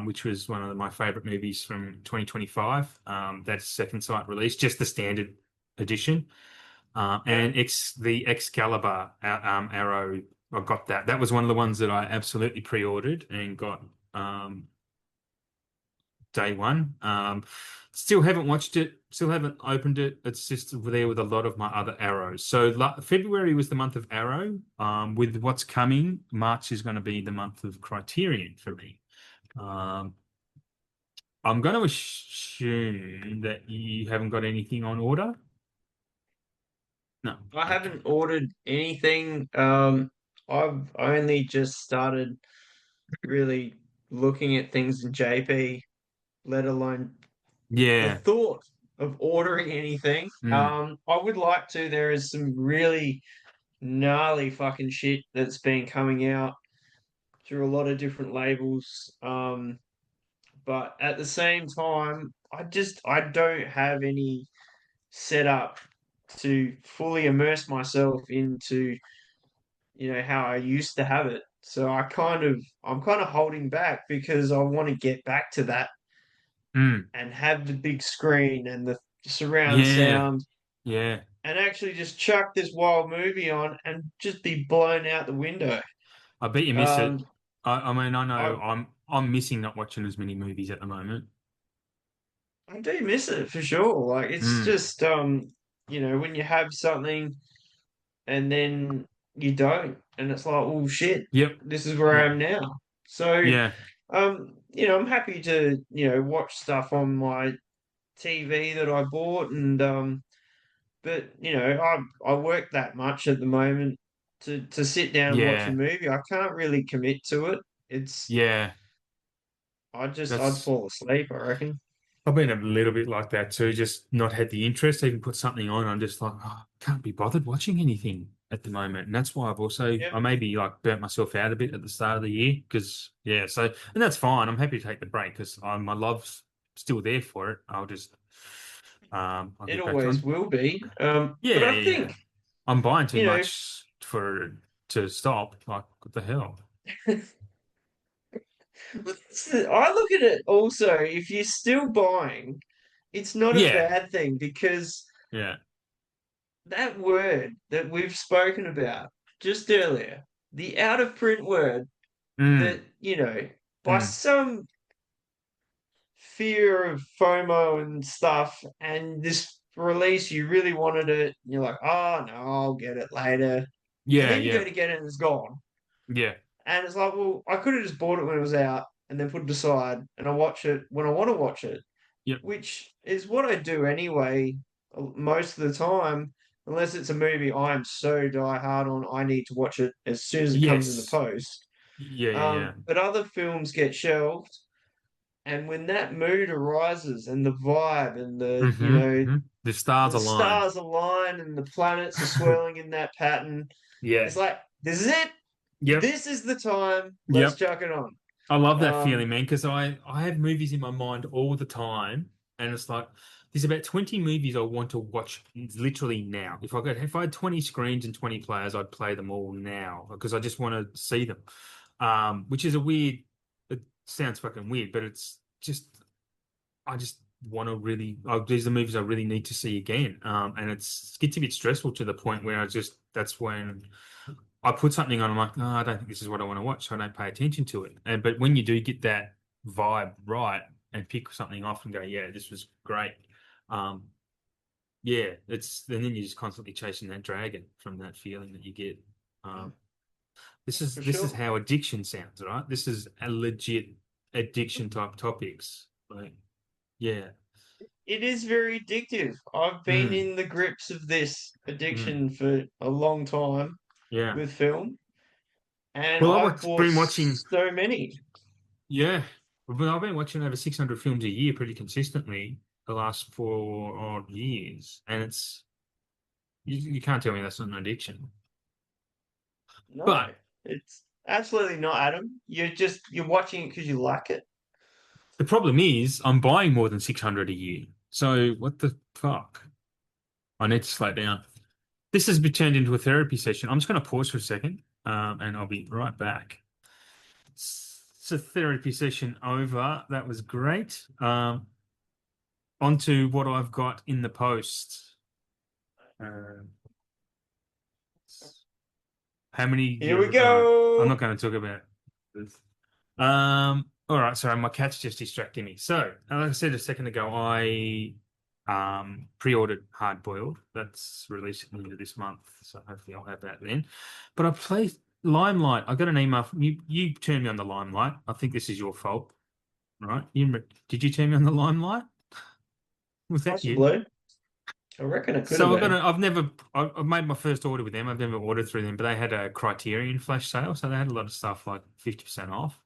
which was one of my favorite movies from 2025. That's second sight release, just the standard edition. Yeah. And the Excalibur Arrow, I got that. That was one of the ones that I absolutely pre-ordered and got day one. Still haven't watched it, still haven't opened it. It's just there with a lot of my other arrows. So February was the month of Arrow. With what's coming, March is going to be the month of Criterion for me. Um, I'm going to assume that you haven't got anything on order. No. I Okay. haven't ordered anything. I've only just started really looking at things in JP, let alone the Yeah. thought of ordering anything. Mm. I would like to. There is some really gnarly fucking shit that's been coming out through a lot of different labels. But at the same time, I don't have any setup to fully immerse myself into, how I used to have it. So I'm kind of holding back because I want to get back to that Mm. and have the big screen and the surround Yeah. sound Yeah. and actually just chuck this wild movie on and just be blown out the window. I bet you miss it. Um, I mean, I know I I'm missing not watching as many movies at the moment. I do miss it for sure. Like it's Mm. just when you have something and then you don't, and it's like, oh shit, Yep. this is where I Yep. am now. So, Yeah. I'm happy to, watch stuff on my TV that I bought and but I work that much at the moment to sit down and watch a Yeah. movie. I can't really commit to it. It's Yeah. I'd That's fall asleep, I reckon. I've been a little bit like that too, just not had the interest to even put something on. I'm just like, oh, can't be bothered watching anything at the moment. And that's why Yep. I maybe like burnt myself out a bit at the start of the year because, yeah, and that's fine. I'm happy to take the break because my love's still there for it. I'll It get back always on. will be. But Yeah, I yeah, yeah. think, I'm buying too you know, much for to stop. Like, what the hell? I look at it also, if you're still buying, it's not a Yeah, bad thing because yeah. that word that we've spoken about just earlier, the out of print word that, Mm, by mm. some fear of FOMO and stuff, and this release, you really wanted it, and you're like, oh no, I'll get it later. And Yeah, then you go yeah, to get it and it's gone. yeah. And it's like, well, I could have just bought it when it was out and then put it aside and I watch it when I want to watch it, Yep. which is what I do anyway, most of the time, unless it's a movie I'm so die hard on, I need to watch it as soon as it comes in the Yes. post. Yeah, yeah, yeah. But other films get shelved, and when that mood arises and the vibe and Hmm. The stars the align. stars align and the planets are swirling in that pattern, Yeah. it's like, this is it. Yep. This is the time. Let's Yep. chuck it on. I love that Um, feeling, man, because I have movies in my mind all the time, and it's like there's about 20 movies I want to watch literally now. If I had 20 screens and 20 players, I'd play them all now because I just want to see them. Which is it sounds fucking weird, but it's just I just want to really, these are the movies I really need to see again. And it gets a bit stressful to the point where that's when I put something on, I'm like, no, I don't think this is what I want to watch. So I don't pay attention to it. But when you do get that vibe right and pick something off and go, yeah, this was great. Um, Yeah, it's and then you're just constantly chasing that dragon from that feeling that you get. Yeah, Um, this is for this is sure. how addiction sounds, right? This is a legit addiction type topics. Like, yeah. It is very addictive. I've been Mm, in the grips of this mm, addiction for a long time yeah. with film, and Well, I've bought been watching, so many. yeah. Well, I've been watching over 600 films a year pretty consistently the last 4 odd years, and you can't tell me that's not an addiction. No, But it's absolutely not, Adam. You're watching it because you like it. the problem is, I'm buying more than 600 a year. So what the fuck? I need to slow down. This has been turned into a therapy session. I'm just going to pause for a second, and I'll be right back. It's a therapy session over. That was great. On to what I've got in the post. Um, how many? Here we I'm go. not going to talk about this. All right. Sorry, my cat's just distracting me. So, like I said a second ago, I pre-ordered Hard Boiled. That's releasing later this month, so hopefully I'll have that then. But I played Limelight. I got an email from you. You turned me on the Limelight. I think this is your fault, right? Did you turn me on the Limelight? Was that you? Possibly. I reckon it could have So been. I've made my first order with them. I've never ordered through them, but they had a Criterion flash sale, so they had a lot of stuff like 50% off.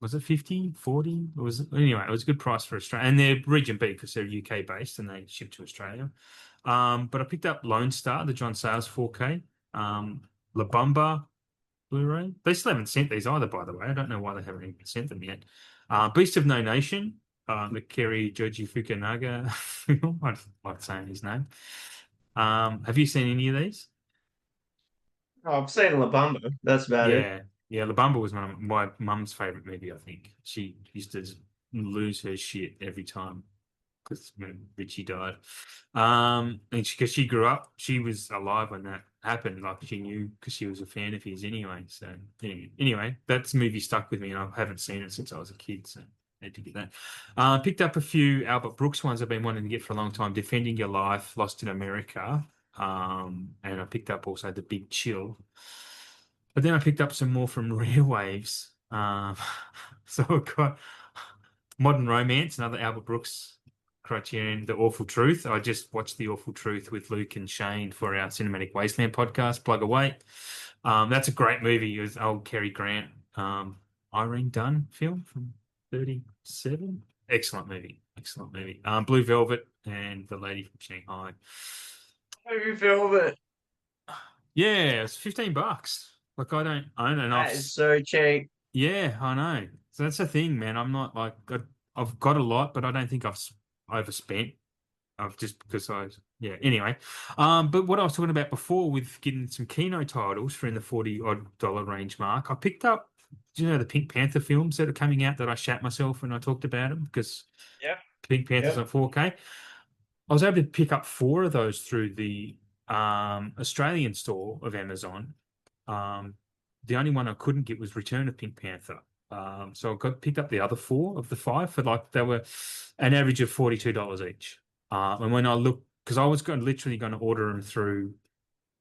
Was it 50, 40? It was anyway, it was a good price for Australia. And they're region B because they're UK based and they ship to Australia. But I picked up Lone Star, the John Sayles 4K, La Bamba Blu-ray. They still haven't sent these either, by the way. I don't know why they haven't even sent them yet. Beast of No Nation, the Kerry Joji Fukunaga film. I just like saying his name. Have you seen any of these? Oh, I've seen La Bamba. That's about it. Yeah, yeah. La Bamba was one of my mum's favorite movie. I think she used to lose her shit every time because when Richie died. And because she grew up, she was alive when that happened. Like she knew because she was a fan of his anyway. So anyway, that's movie stuck with me, and I haven't seen it since I was a kid. So I had to get that. Picked up a few Albert Brooks ones I've been wanting to get for a long time. Defending Your Life, Lost in America. And I picked up also The Big Chill. But then I picked up some more from Rare Waves. So I got Modern Romance, another Albert Brooks Criterion, The Awful Truth. I just watched The Awful Truth with Luke and Shane for our Cinematic Wasteland podcast, Plug Away. That's a great movie. It was old Cary Grant, Irene Dunn film from 37. Excellent movie. Excellent movie. Blue Velvet and The Lady from Shanghai. Movie Velvet. Yeah, it's $15. Like I don't own That enough. is so cheap. Yeah, I know. So that's the thing, man. I'm not like I've got a lot, but I don't think overspent. I've just because yeah. Anyway, but what I was talking about before with getting some Kino titles for in the 40 odd dollar range mark, I picked up. Do you know the Pink Panther films that are coming out that I shat myself when I talked about them because Yep. Pink Panther's Yep. on 4K. I was able to pick up four of those through the Australian store of Amazon. Um, the only one I couldn't get was Return of Pink Panther. So I got picked up the other four of the five for like they were an average of $42 each. And when I looked, because I was literally going to order them through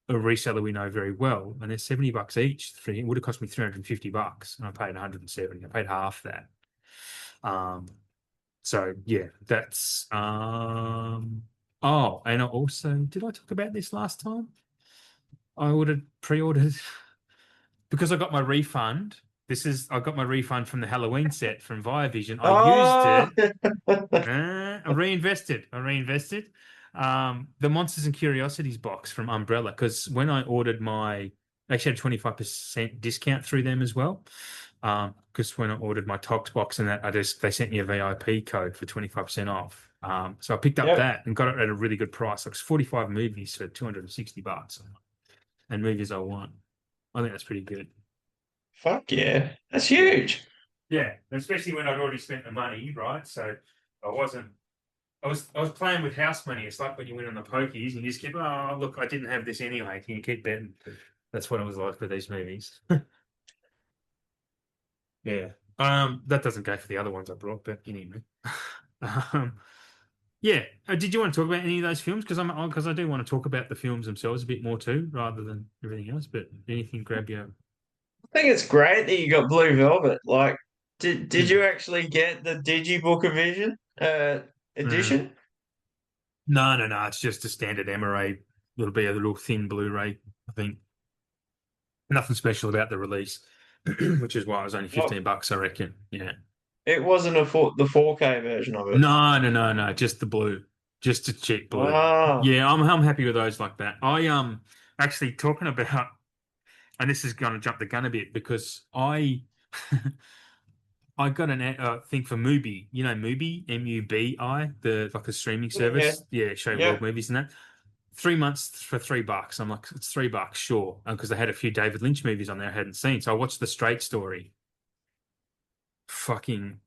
a reseller we know very well, and they're $70 each. It would have cost me $350, and I paid 170. I paid half that. Um, so yeah, that's oh, and I also did I talk about this last time? I ordered pre-ordered because I got my refund. I got my refund from the Halloween set from Viavision. I used Oh, it. I reinvested. The Monsters and Curiosities box from Umbrella because when I ordered I actually had a 25% discount through them as well. Because when I ordered my Tox box and that, they sent me a VIP code for 25% off. So I picked up yep. that and got it at a really good price. Like it's 45 movies for $260 and movies I want. I think that's pretty good. Fuck yeah. That's Yeah. huge. Yeah. Especially when I'd already spent the money, right? So I wasn't I was playing with house money. It's like when you win on the pokies and you just keep, oh look, I didn't have this anyway. Can you keep betting? That's what it was like with these movies. Yeah. That doesn't go for the other ones I brought, but anyway. Um, Yeah. Did you want to talk about any of those films? Because I do want to talk about the films themselves a bit more too, rather than everything else. But anything grab you? I think it's great that you got Blue Velvet. Like, did Mm. you actually get the Digibook Mm. edition? No, no, no. It's just a standard MRA. It'll be a little thin Blu-ray. I think nothing special about the release, which is why it was only What? 15 bucks, I reckon. Yeah. It wasn't the 4K version of it. No, no, no, no. Just the blue, just a cheap blue. Ah, Yeah, I'm happy with those like that. I actually talking about, and this is going to jump the gun a bit because I I got an thing for Mubi. You know Mubi, MUBI, the like a streaming yeah, service. Yeah, show yeah. world movies and that. 3 months for $3. I'm like, it's $3, sure. Because they had a few David Lynch movies on there I hadn't seen. So I watched The Straight Story. Fucking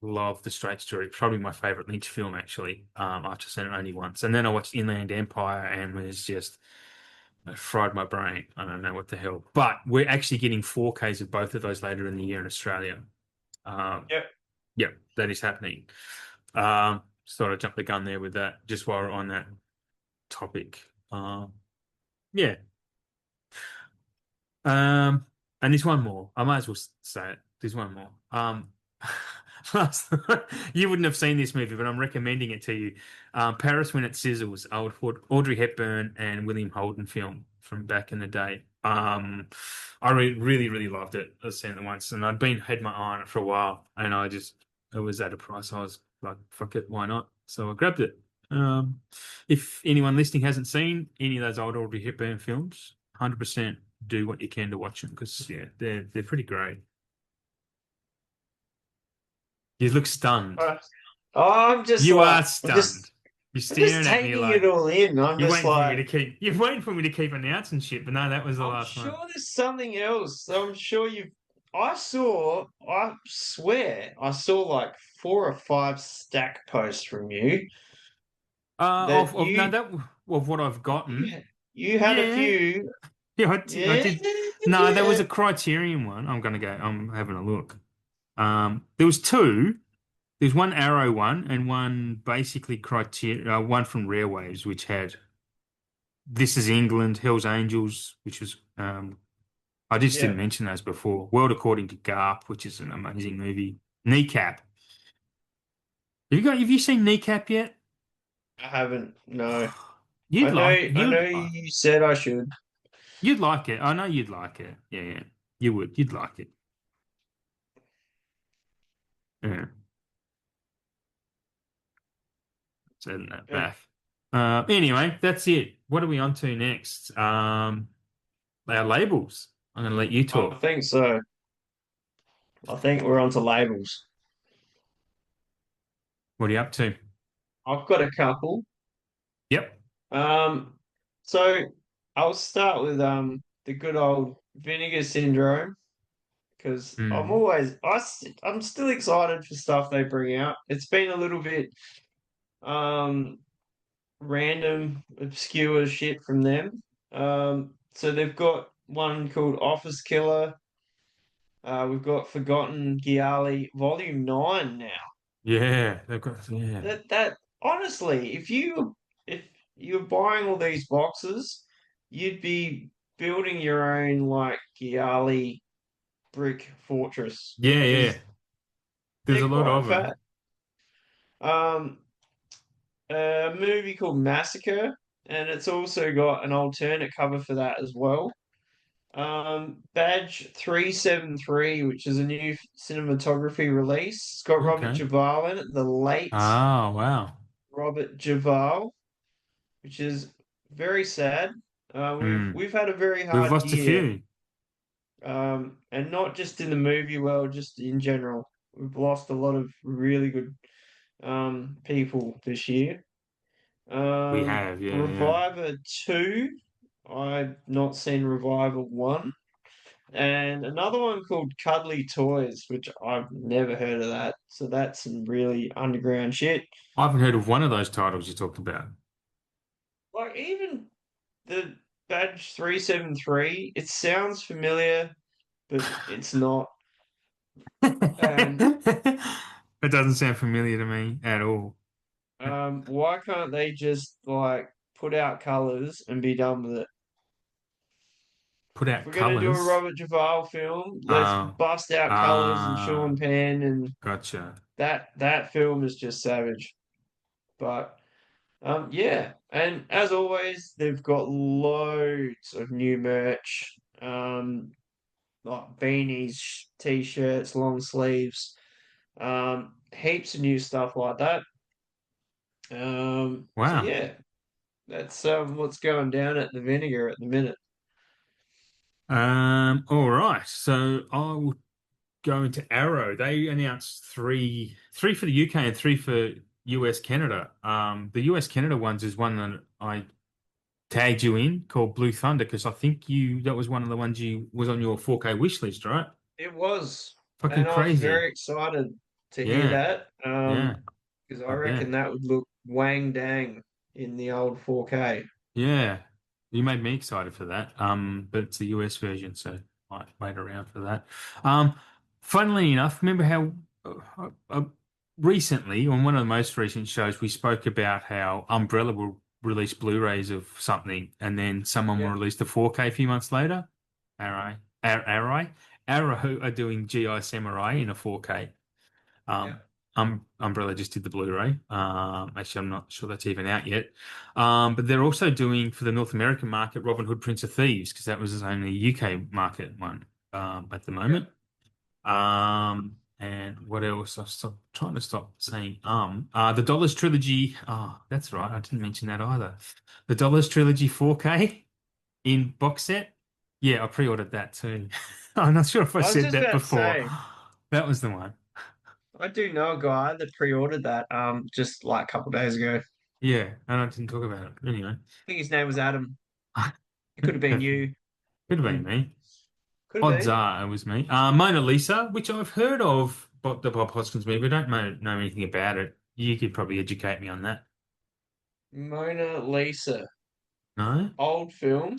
love The Straight Story. Probably my favorite Lynch film, actually. After seeing it only once. And then I watched Inland Empire and was just it fried my brain. I don't know what the hell. But we're actually getting 4Ks of both of those later in the year in Australia. Um, Yeah. yep, that is happening. Just thought I'd jump the gun there with that, just while we're on that topic. Yeah. Um, and there's one more. I might as well say it. There's one more. last- you wouldn't have seen this movie, but I'm recommending it to you. Paris When It Sizzles, old Audrey Hepburn and William Holden film from back in the day. I really, really loved it. I've seen it once, and had my eye on it for a while, and it was at a price. I was like, fuck it, why not? So I grabbed it. If anyone listening hasn't seen any of those old Audrey Hepburn films, 100% do what you can to watch them because yeah, they're pretty great. You look stunned. Uh, I'm just You like, are stunned. You're I'm just staring at me taking it like all in. I'm just like, you're waiting for me to keep announcing shit, but no, that was the I'm last sure one. there's something else. I'm sure I swear, I saw like 4 or 5 stack posts from you that Of no, that of what I've you gotten. you had a Yeah, few. yeah, I Yeah, did. No, that was yeah. a Criterion one. I'm having a look. There was two. There's one Arrow one and one basically one from Rare Waves, which had This Is England, Hell's Angels, which was I just didn't Yeah, mention those before. World According to Garp, which is an amazing movie. Kneecap. Have you seen Kneecap yet? I haven't. No, You'd like I know you said I should. you'd like it. I know you'd like it. Yeah, yeah. You would. You'd like it. Yeah. Sending that Yeah, back. Anyway, that's it. What are we on to next? Our labels. I'm gonna let you I talk. think so. I think we're onto labels. What are you up to? I've got a couple. Yep. Um, so I'll start with the good old vinegar syndrome because Mm. I'm still excited for stuff they bring out. It's been a little bit um random, obscure shit from them. So they've got one called Office Killer. We've got Forgotten Gialli Volume 9 now. Yeah, they've got yeah. That honestly, if you're buying all these boxes, you'd be building your own like Gialli brick fortress Yeah, yeah. because There's they're a lot quite of them. fat. Um, a movie called Massacre, and it's also got an alternate cover for that as well. Badge 373, which is a new cinematography release. It's got Robert Okay. Duvall in it, the late Oh, wow. Robert Duvall, which is very sad. Mm. We've had a very We've hard lost a year, few. and not just in the movie world, just in general. We've lost a lot of really good people this year. We have, yeah, yeah. Reviver 2, I've not seen Reviver 1. And another one called Cuddly Toys, which I've never heard of that. So that's some really underground shit. I haven't heard of one of those titles you talked about. Like even the badge 373, it sounds familiar, but it's not. And It doesn't sound familiar to me at all. Why can't they just like put out colors and be done with it? Put If out we're gonna do a colors. Robert Duvall film, let's Uh, bust out colors and ah, Sean Penn, and gotcha. that film is just savage. But yeah, and as always, they've got loads of new merch, like beanies, t-shirts, long sleeves, heaps of new stuff like that. So Wow. yeah, that's what's going down at the Vinegar at the minute. All right. So I'll go into Arrow. They announced three for the UK and three for US Canada. The US Canada ones is one that I tagged you in called Blue Thunder because I think you that was one of the ones you was on your 4K wish list, right? It was, Fucking and I was very crazy. excited to hear Yeah, that, yeah, because I I reckon bet. that would look wang dang in the old 4K. Yeah, you made me excited for that. But it's the US version, so I might wait around for that. Funnily enough, remember how recently on one of the most recent shows we spoke about how Umbrella will release Blu-rays of something, and then someone will Yeah, release the 4K a few months later. Arrow, Arrow are doing GI Samurai in a 4K. yeah, Um, Umbrella just did the Blu-ray. Actually, I'm not sure that's even out yet. But they're also doing for the North American market Robin Hood Prince of Thieves because that was only a UK market one at the yeah. moment. And what else? Trying to stop saying the Dollars Trilogy. Oh, that's right. I didn't mention that either. The Dollars Trilogy 4K in box set. Yeah, I pre-ordered that too. I'm not sure if I I was said just that about to before. say, That was the one. I do know a guy that pre-ordered that just like a couple of days ago. I Yeah, and I didn't talk about it. Anyway, think his name was Adam. It could have been perfect. you. Could have been Mm, me. could have Odds been. are it was me. Mona Lisa, which I've heard of, but the Bob Hoskins movie, but I don't know anything about it. You could probably educate me on that. Mona Lisa, No? old film.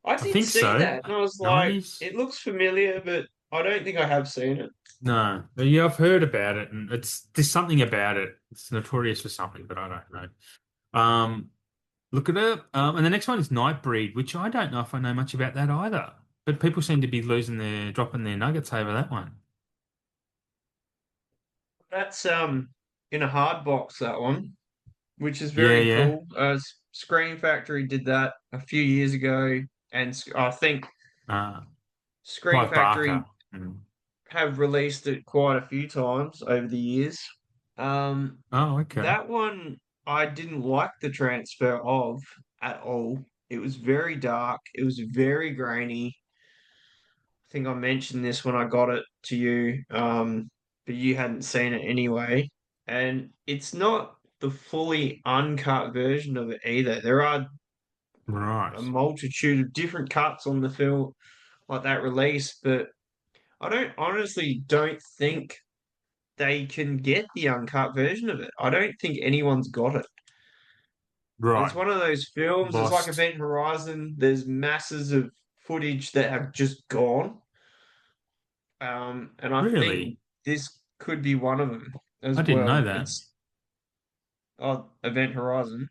I I did think see so. that, and I was like, 90s? it looks familiar, but I don't think I have seen it. No. Yeah, I've heard about it, and there's something about it. It's notorious for something, but I don't know. Look it up. And the next one is Nightbreed, which I don't know if I know much about that either. But people seem to be dropping their nuggets over that one. That's in a hard box, that one, which is Yeah, very yeah. cool. Screen Factory did that a few years ago, and I think Uh, Screen Clive Factory Barker. Mm. have released it quite a few times over the years. Um, Oh, okay. that one I didn't like the transfer of at all. It was very dark. It was very grainy. I think I mentioned this when I got it to you, but you hadn't seen it anyway. And it's not the fully uncut version of it either. There are a Right. multitude of different cuts on the film like that release, but I don't think they can get the uncut version of it. I don't think anyone's got it. It's Right. one of those films, it's like Lost. Event Horizon, there's masses of footage that have just gone. And I think Really? this could be one of them as I didn't know well. that. It's Event Horizon.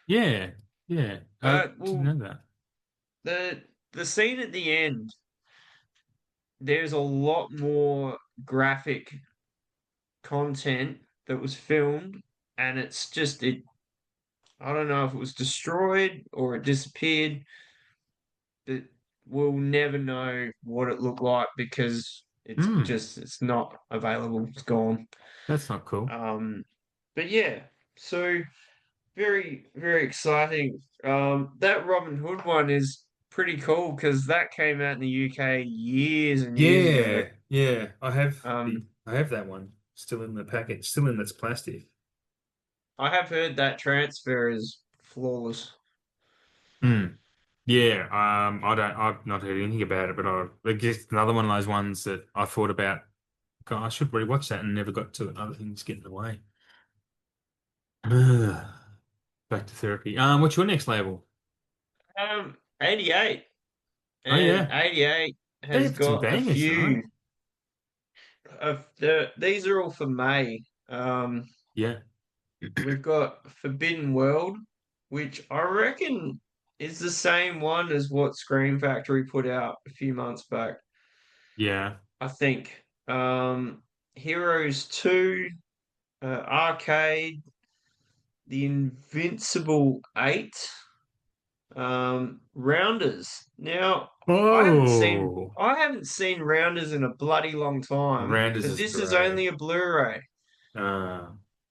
Yeah. Yeah. I didn't Well, know that. the the scene at the end, there's a lot more graphic content that was filmed, and it's just it. I don't know if it was destroyed or it disappeared, but we'll never know what it looked like because Hmm. it's not available. It's gone. That's not cool. Um, but yeah, so very, very exciting. That Robin Hood one is pretty cool because that came out in the UK years and years ago. Yeah. Yeah. Um, I have that one still in the packet, still in its plastic. I have heard that transfer is flawless. Hmm. Yeah. I've not heard anything about it, but I guess another one of those ones that I thought about. God, I should rewatch that and never got to it. Other things get in the way. Back to therapy. What's your next label? 88, Oh and yeah, 88 they has have some got a bangers, right? few of these are all for May. Um, Yeah. we've got Forbidden World, which I reckon is the same one as what Scream Factory put out a few months back. Yeah. I think. Heroes 2, Arcade, The Invincible 8, Rounders. Now, Oh, I haven't seen Rounders in a bloody long time, Rounders but is this is great. only a Blu-ray, Uh,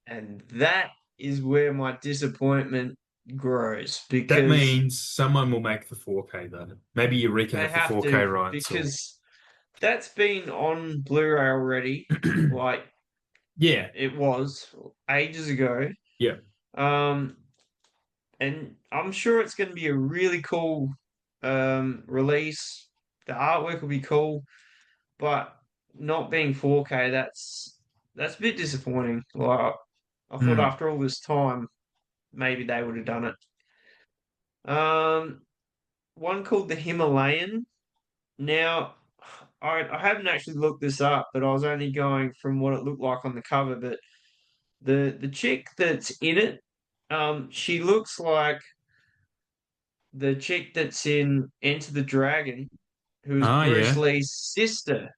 and that is where my disappointment grows that because means someone will make the 4K though. Maybe Eureka they have the have 4K to rights or because that's been on Blu-ray already, like yeah, it was ages ago. yeah. Um, and I'm sure it's going to be a really cool release. The artwork will be cool, but not being 4K, that's a bit disappointing. Like I thought Hmm. after all this time, maybe they would have done it. One called the Himalayan. Now, I haven't actually looked this up, but I was only going from what it looked like on the cover. But the chick that's in it, she looks like the chick that's in Enter the Dragon, who is Oh Bruce yeah. Lee's sister,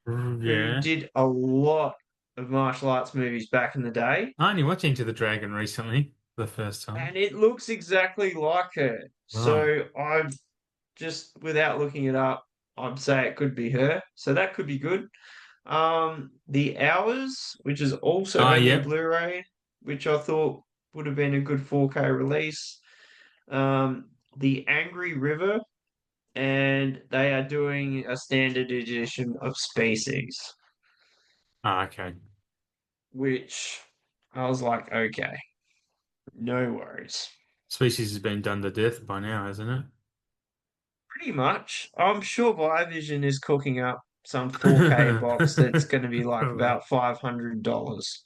who Yeah. did a lot of martial arts movies back in the day. I only watched Into the Dragon recently, the first time. And it looks exactly like her. Oh. So I'm just, without looking it up, I'd say it could be her. So that could be good. The Hours, which is also Oh only a yep. Blu-ray, which I thought would have been a good 4K release. The Angry River, and they are doing a standard edition of Species, Ah, okay. which I was like, okay, no worries. Species has been done to death by now, hasn't Pretty much. I'm sure Vision is cooking up some 4K box that's it? going to be like Probably. about $500.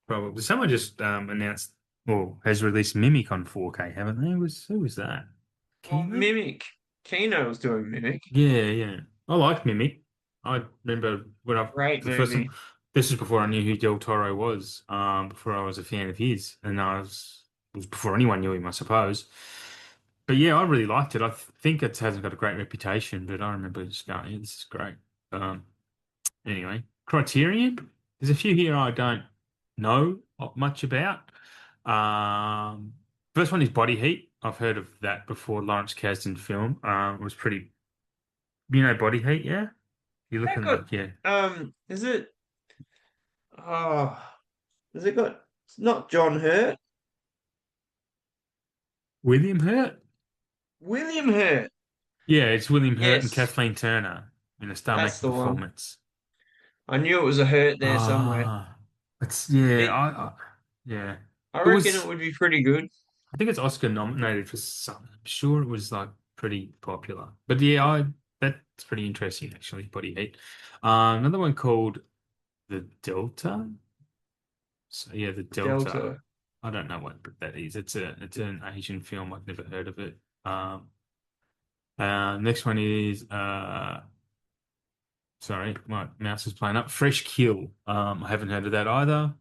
Probably. Someone just announced or has released Mimic on 4K, haven't they? Who was that? Well, Kino? Mimic. Kino was doing Mimic. Yeah, yeah. I like Mimic. I remember when I Great the first time. movie. This is before I knew who Del Toro was. Before I was a fan of his, and it was before anyone knew him, I suppose. But yeah, I really liked it. I think it hasn't got a great reputation, but I remember just going, yeah, "This is great." Um, anyway, Criterion. There's a few here I don't know much about. Um, First one is Body Heat. I've heard of that before. Lawrence Kasdan film. It was pretty. You know Body Heat, yeah? You're That looking got like, yeah. is it oh has it got it's not John Hurt? William Hurt? William Hurt. Yeah, it's William Hurt and Yes, Kathleen Turner in a that's star-making the one. performance. I knew it was a Hurt there somewhere. Ah, it's yeah, It yeah. I It reckon it was. would be pretty good. I think it's Oscar nominated for something. I'm sure it was like pretty popular. But yeah, I that's pretty interesting actually. Body Heat. Another one called The Delta. So yeah, The Delta. Delta. I don't know what that is. It's an Asian film. I've never heard of it. Next one is sorry, my mouse is playing up. Fresh Kill. I haven't heard of that either.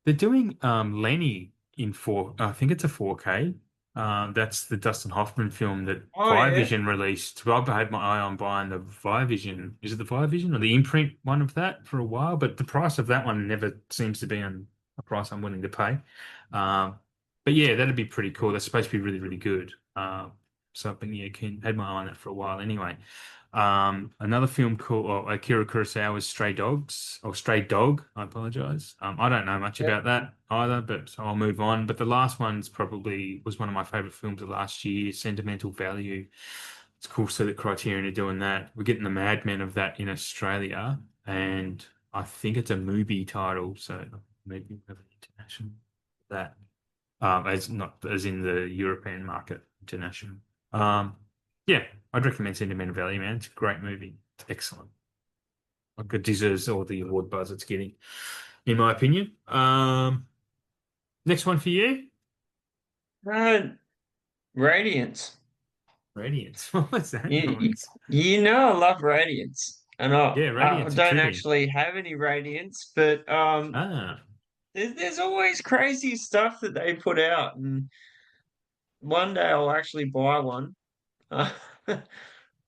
They're doing Lenny in four. I think it's a 4K. That's the Dustin Hoffman film that Oh yeah. Vision released. Well, I've had my eye on buying the Vision. Is it the Vision or the imprint one of that for a while? But the price of that one never seems to be on a price I'm willing to pay. Um, but yeah, that'd be pretty cool. That's supposed to be really, really good. So I've been, yeah, keen, had my eye on that for a while anyway. Another film called Akira Kurosawa's Stray Dogs or Stray Dog. I apologize. I don't know much Yep. about that either, but so I'll move on. But the last one's probably was one of my favorite films of last year, Sentimental Value. It's cool so that Criterion are doing that. We're getting the Mad Men of that in Australia, and I think it's a movie title, so maybe we have an international that as not as in the European market, international. Um, yeah, I'd recommend Sentimental Valley, man. It's a great movie. It's excellent. Like it deserves all the award buzz it's getting, in my opinion. Next one for you, Uh, Radiance. Radiance. What was that You, noise? you know I love Radiance. And Yeah, I Radiance are don't trippy. actually have any Radiance, but Ah. there's always crazy stuff that they put out, and one day I'll actually buy one. Uh,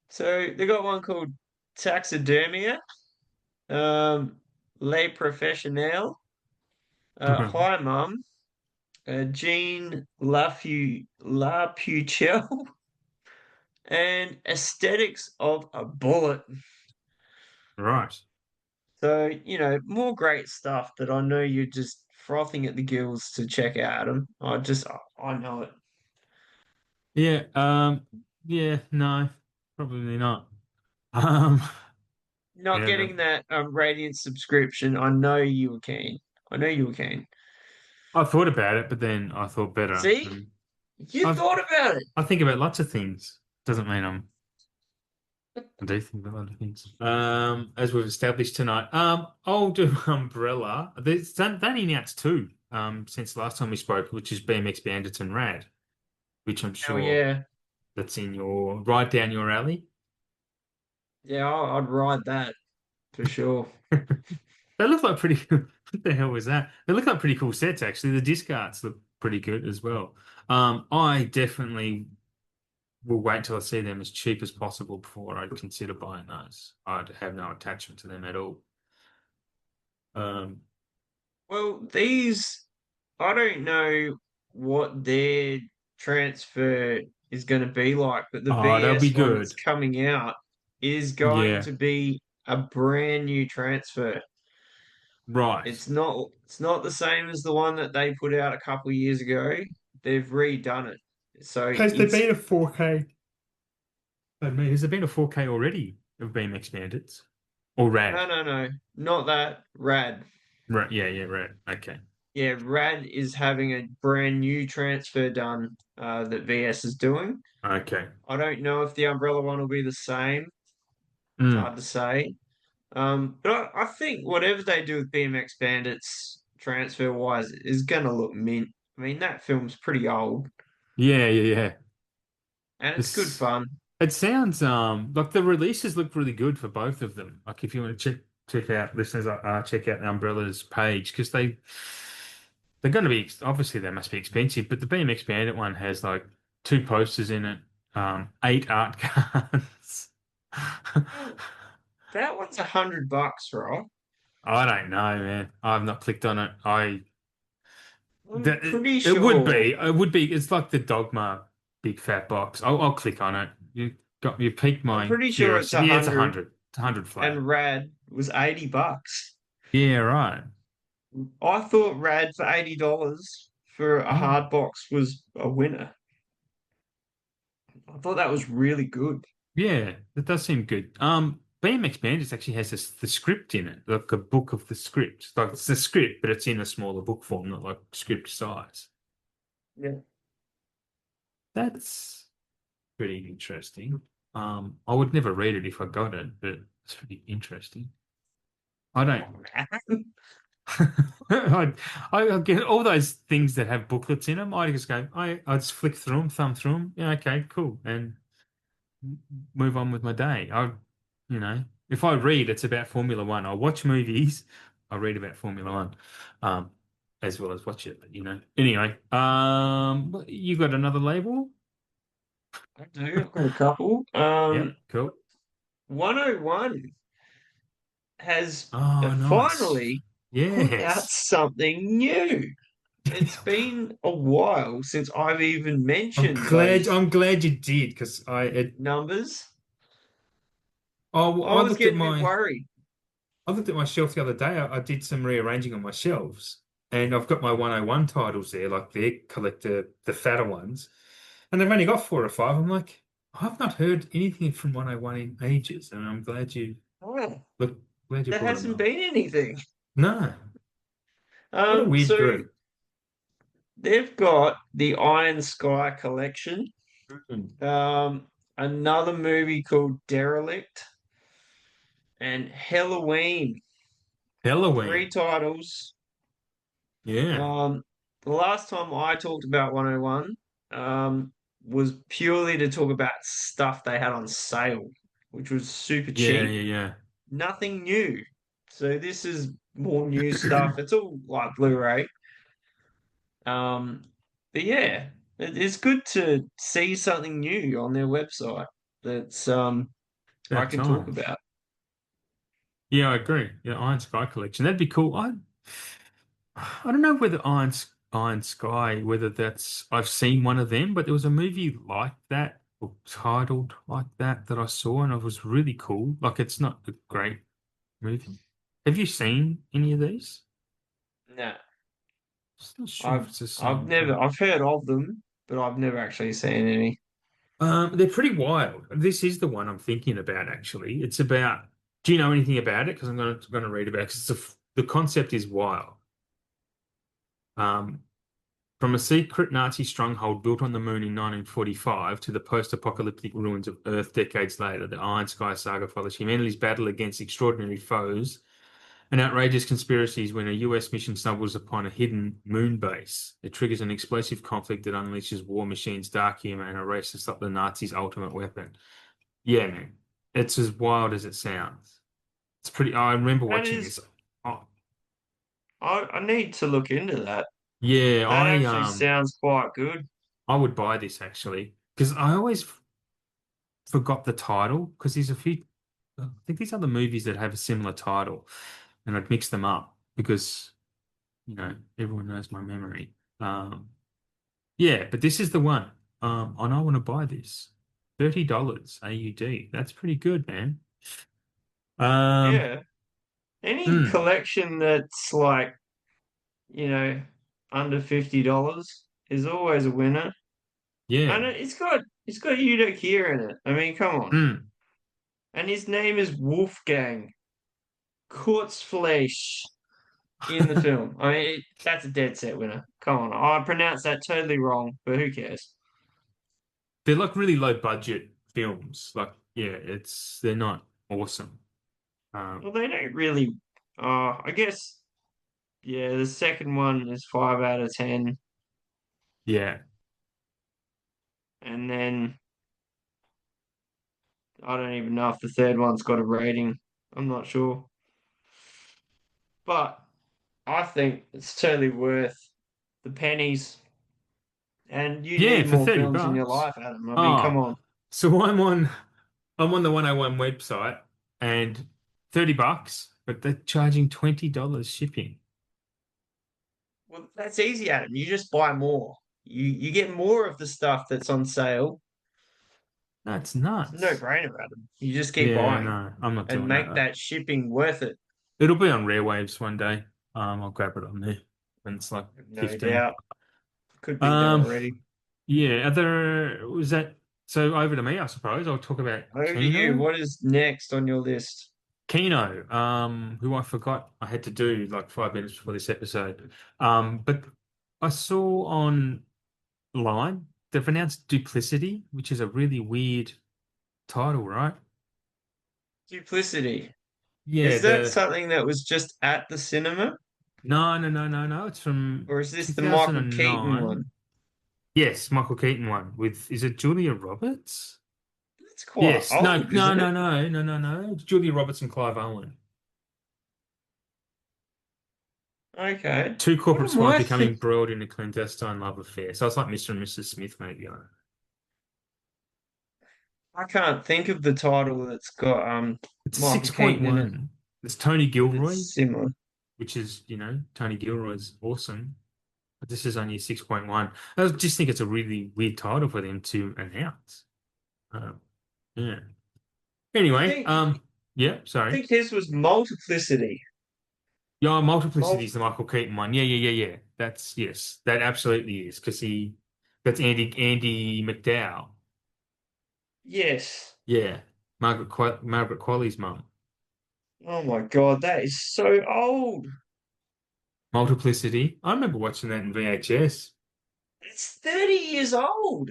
so they got one called Taxidermia, um, Les Professionnels, Hi Mum, Jean Lapucelle, and Aesthetics of a Bullet. Right. So, more great stuff that I know you're just frothing at the gills to check out, Adam. I know it. Yeah. Yeah. No, probably not. Um. Not Yeah. getting that Radiant subscription, I know you were keen. I know you were keen. I thought about it, but then I thought better. See? And You thought about it. I think about lots of things. Doesn't mean I do think about a lot of things. As we've established tonight. I'll do Umbrella. They only announced two, since the last time we spoke, which is BMX Bandits and Rad, which I'm Oh sure yeah. that's in your right down your alley. Yeah, I'd ride that for sure. They look like pretty. What the hell was that? They look like pretty cool sets, actually. The disc arts look pretty good as well. I definitely will wait till I see them as cheap as possible before I'd consider buying those. I'd have no attachment to them at all. Um, Well, I don't know what their transfer is going to be like, but the oh, they'll be VS one that's good. coming out is going Yeah, to be a brand new transfer. right. It's not the same as the one that they put out a couple of years ago. They've redone it. So Has there it's been a 4K? I mean, has there been a 4K already of Beam Expanded? Or no, RAD? no, no, not that. Rad. Right, yeah, yeah, RAD. Okay. Yeah, Rad is having a brand new transfer done that VS is doing. Okay. I don't know if the Umbrella one will be the same. It's Mm. hard to say. But I think whatever they do with BMX Bandits transfer wise is going to look mint. I mean, that film's pretty old Yeah, yeah, yeah. and it's good This fun. it sounds like the releases look really good for both of them. Like if you want to check out listeners, check out the Umbrella's page because they're going to be obviously they must be expensive, but the BMX Bandit one has like two posters in it, eight art cards. Well, that one's $100, right? I don't know, man. I've not clicked on it. I'm pretty It would sure. be. It would be. It's like the Dogma big fat box. I'll click on it. You piqued I'm my pretty sure it's curiosity. a Yeah, it's a hundred, hundred. It's 100 flat. and Rad was $80. Yeah, right. I thought Rad for $80 for a Oh, hard box was a winner. I thought that was really good. yeah, that does seem good. BMX Bandits actually has the script in it, like a book of the script. Like it's the script, but it's in a smaller book form, not like script size. Yeah. That's pretty interesting. I would never read it if I got it, but it's pretty interesting. I don't. I, I get all those things that have booklets in them. I just go, I just flick through them, thumb through them. Yeah, okay, cool, and move on with my day. You know, if I read, it's about Formula One. I watch movies, I read about Formula One, um, as well as watch it. But you know, anyway, you got another label? I do. I've got a couple. Yeah, cool. 101 has Oh, nice. finally put out Yes, something new. It's been a while since I've even I'm mentioned glad. those I'm glad you did because numbers. oh, I was getting a bit worried. I looked at my shelf the other day. I did some rearranging on my shelves, and I've got my 101 titles there, like the collector, the fatter ones, and they've only got four or five. I'm like, I've not heard anything from 101 in ages, and I'm Oh, look glad you there brought them hasn't up. been anything. No, what a weird So group. they've got the Iron Sky collection, Mm. um, another movie called Derelict, and Halloween. Three Halloween. titles. Yeah, Um, the last time I talked about 101, was purely to talk about stuff they had on sale, which was super yeah, cheap. yeah, yeah. Nothing new. So this is more new stuff. It's all like Blu-ray. Um, but yeah, it's good to see something new on their website that's I That can talk time. about. Yeah, I agree. Yeah, Iron Sky collection. That'd be cool. I don't know whether Iron Sky, whether that's I've seen one of them, but there was a movie like that or titled like that that I saw and it was really cool. Like it's not a great movie. Have you seen any of these? No, Just not sure if I've it's the I've same never thing. I've heard of them, but I've never actually seen any. They're pretty wild. This is the one I'm thinking about actually. It's about. Do you know anything about it? Because I'm going to read about it. 'Cause the concept is wild. Um, From a secret Nazi stronghold built on the moon in 1945 to the post-apocalyptic ruins of Earth decades later, the Iron Sky saga follows humanity's battle against extraordinary foes and outrageous conspiracies when a US mission stumbles upon a hidden moon base. It triggers an explosive conflict that unleashes war machines, dark humor, and a race to stop the Nazis' ultimate weapon. Yeah, man. It's as wild as it sounds. It's pretty. I remember That watching is, this. Oh, I need to look into that. yeah, That actually sounds quite good. I would buy this actually because I always forgot the title because there's a few. I think these other movies that have a similar title, and I'd mix them up because everyone knows my memory. Um, yeah, but this is the one. And I want to buy this. $30 AUD. That's pretty good, man. Um, Yeah. Any mm, collection that's like, you know, under $50 is always a winner. yeah. And it's got Udo Kier in it. I mean, come on. Mm. And his name is Wolfgang Kurzfleisch in the film. I mean, that's a dead set winner. Come on. I pronounced that totally wrong, but who cares? They're like really low budget films. Like, yeah, they're not awesome. Um, Well, they don't really. I guess, yeah, the second one is 5 out of 10. yeah. And then I don't even know if the third one's got a rating. I'm not sure. But I think it's totally worth the pennies. And you Yeah, need for more 30 films in your bucks. life, Adam. I mean, come Oh, on. so I'm on the 101 website and 30 bucks, but they're charging $20 shipping. Well, that's easy, Adam. You just buy more. You get more of the stuff that's on sale. That's It's a nuts. no-brainer, Adam. You just keep Yeah, buying no, I'm not and doing make that. that shipping worth it. It'll be on Rare Waves one day. I'll grab it on there. And it's like No 15. doubt. Could be there Um, already. yeah, was that so over to me, I suppose. I'll talk about Over to you. Kino. What is next on your list? Kino, who I forgot I had to do like 5 minutes before this episode. But I saw online they've announced Duplicity, which is a really weird title, right? Duplicity. Yeah, Is that the something that was just at the cinema? no, no, no, no, no. It's from Or is this the Michael Keaton 2009. one? Yes, Michael Keaton one with is it Julia Roberts? That's quite Yes. No, old, no, isn't no, it? no, no, no, no. It's Julia Roberts and Clive Owen. Okay. Two What corporate am spies I becoming think? embroiled in a clandestine love affair. So it's like Mr. and Mrs. Smith, maybe. I don't know. I can't think of the title that's got It's Michael Keaton in it 6.1. It's Tony Gilroy, that's similar. which is, Tony Gilroy's awesome. But this is only a 6.1. I just think it's a really weird title for them to announce. Um, yeah. I Anyway, think yeah, I sorry. think his was Multiplicity. Yeah, Multiplicity Mul is the Michael Keaton one. Yeah, yeah, yeah, yeah. Yes, that absolutely is because that's Andy McDowell. yes. Yeah, Margaret Qualley's mum. Oh my God, that is so old. Multiplicity. I remember watching that in VHS. It's 30 years old.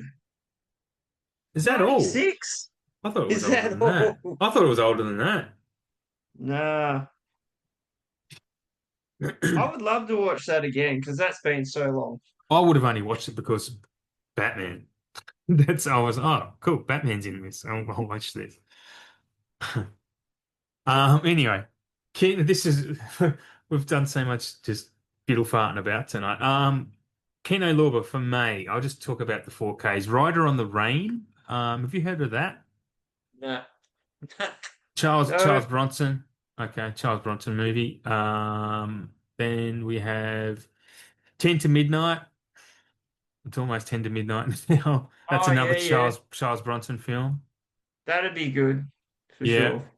Is that all? 96. I thought it was Is older that than that. all? I thought it was older than that. Nah. I would love to watch that again because that's been so long. I would have only watched it because Batman. I was, oh, cool. Batman's in this. I'll watch this. Anyway. This is we've done so much just fiddle farting about tonight. Kino Lorber for May. I'll just talk about the 4Ks. Rider on the Rain. Have you heard of that? No. Charles No. Bronson. Okay, Charles Bronson movie. Then we have 10 to Midnight. It's almost 10 to midnight now. That's Oh another yeah, yeah. Charles Bronson film. That'd be good for Yeah. sure.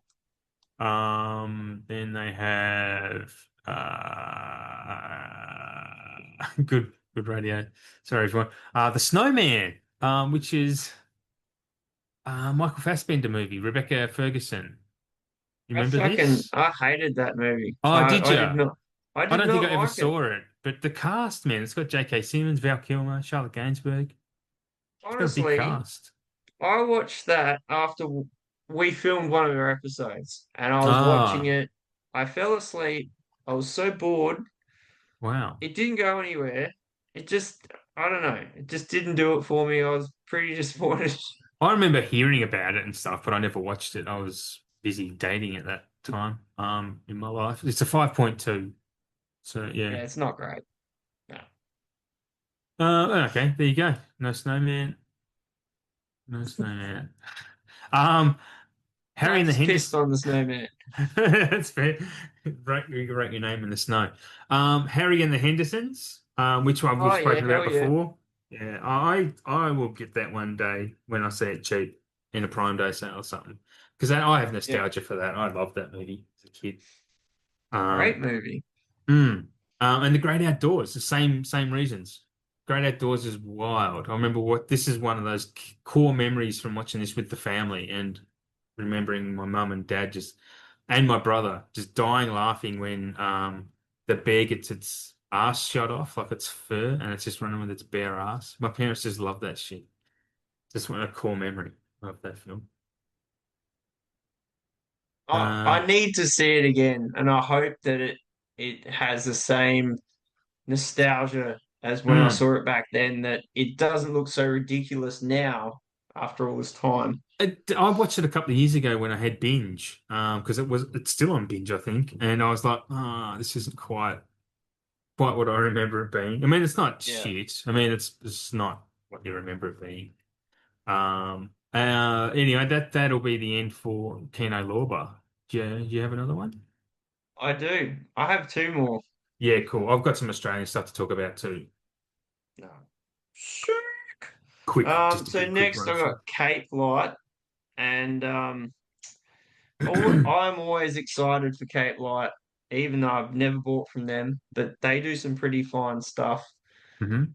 Then they have good radio. Sorry everyone. The Snowman, which is Michael Fassbender movie, Rebecca Ferguson. You remember this? I hated that movie. Oh, did you? I I did don't think not I ever like it. saw it, but the cast, man, it's got J.K. Simmons, Val Kilmer, Charlotte Gainsbourg. It's got a big Honestly, cast. I watched that after we filmed one of our episodes, and I was watching Ah, it. I fell asleep. I was so bored. wow. It didn't go anywhere. It just, I don't know. It just didn't do it for me. I was pretty disappointed. I remember hearing about it and stuff, but I never watched it. I was busy dating at that time, in my life. It's a 5.2. So yeah. Yeah, it's not great. No. Okay, there you go. No snowman. No snowman. Um, Harry and the Matt's pissed Henderson. on the snowman. That's fair. You can write your name in the snow. Harry and the Hendersons, which one we've Oh yeah, spoken about hell yeah. before. Yeah, I will get that one day when I see it cheap in a Prime Day sale or something. Because I have Yeah, nostalgia for that. I loved that movie as a kid. great Um, movie. mm. And The Great Outdoors, the same reasons. Great Outdoors is wild. I remember what this is one of those core memories from watching this with the family and remembering my mum and dad just and my brother just dying laughing when the bear gets its ass shot off, like its fur, and it's just running with its bare ass. My parents just love that shit. Just one a core memory of that film. I Uh, need to see it again, and I hope that it has the same nostalgia as when I mm. saw it back then, that it doesn't look so ridiculous now after all this time. I watched it a couple of years ago when I had binge, because it's still on binge, I think, and I was like, this isn't quite what I remember it being. I mean, it's not Yeah. shit. I mean, it's not what you remember it being. Anyway, that'll be the end for Kino Lorber. Do you have another one? I do. I have two more. Yeah, cool. I've got some Australian stuff to talk about too. No. Sure. Just to So do a quick next run I got through. Cape Light, and I'm always excited for Cape Light, even though I've never bought from them, but they do some pretty fine stuff. Hmm.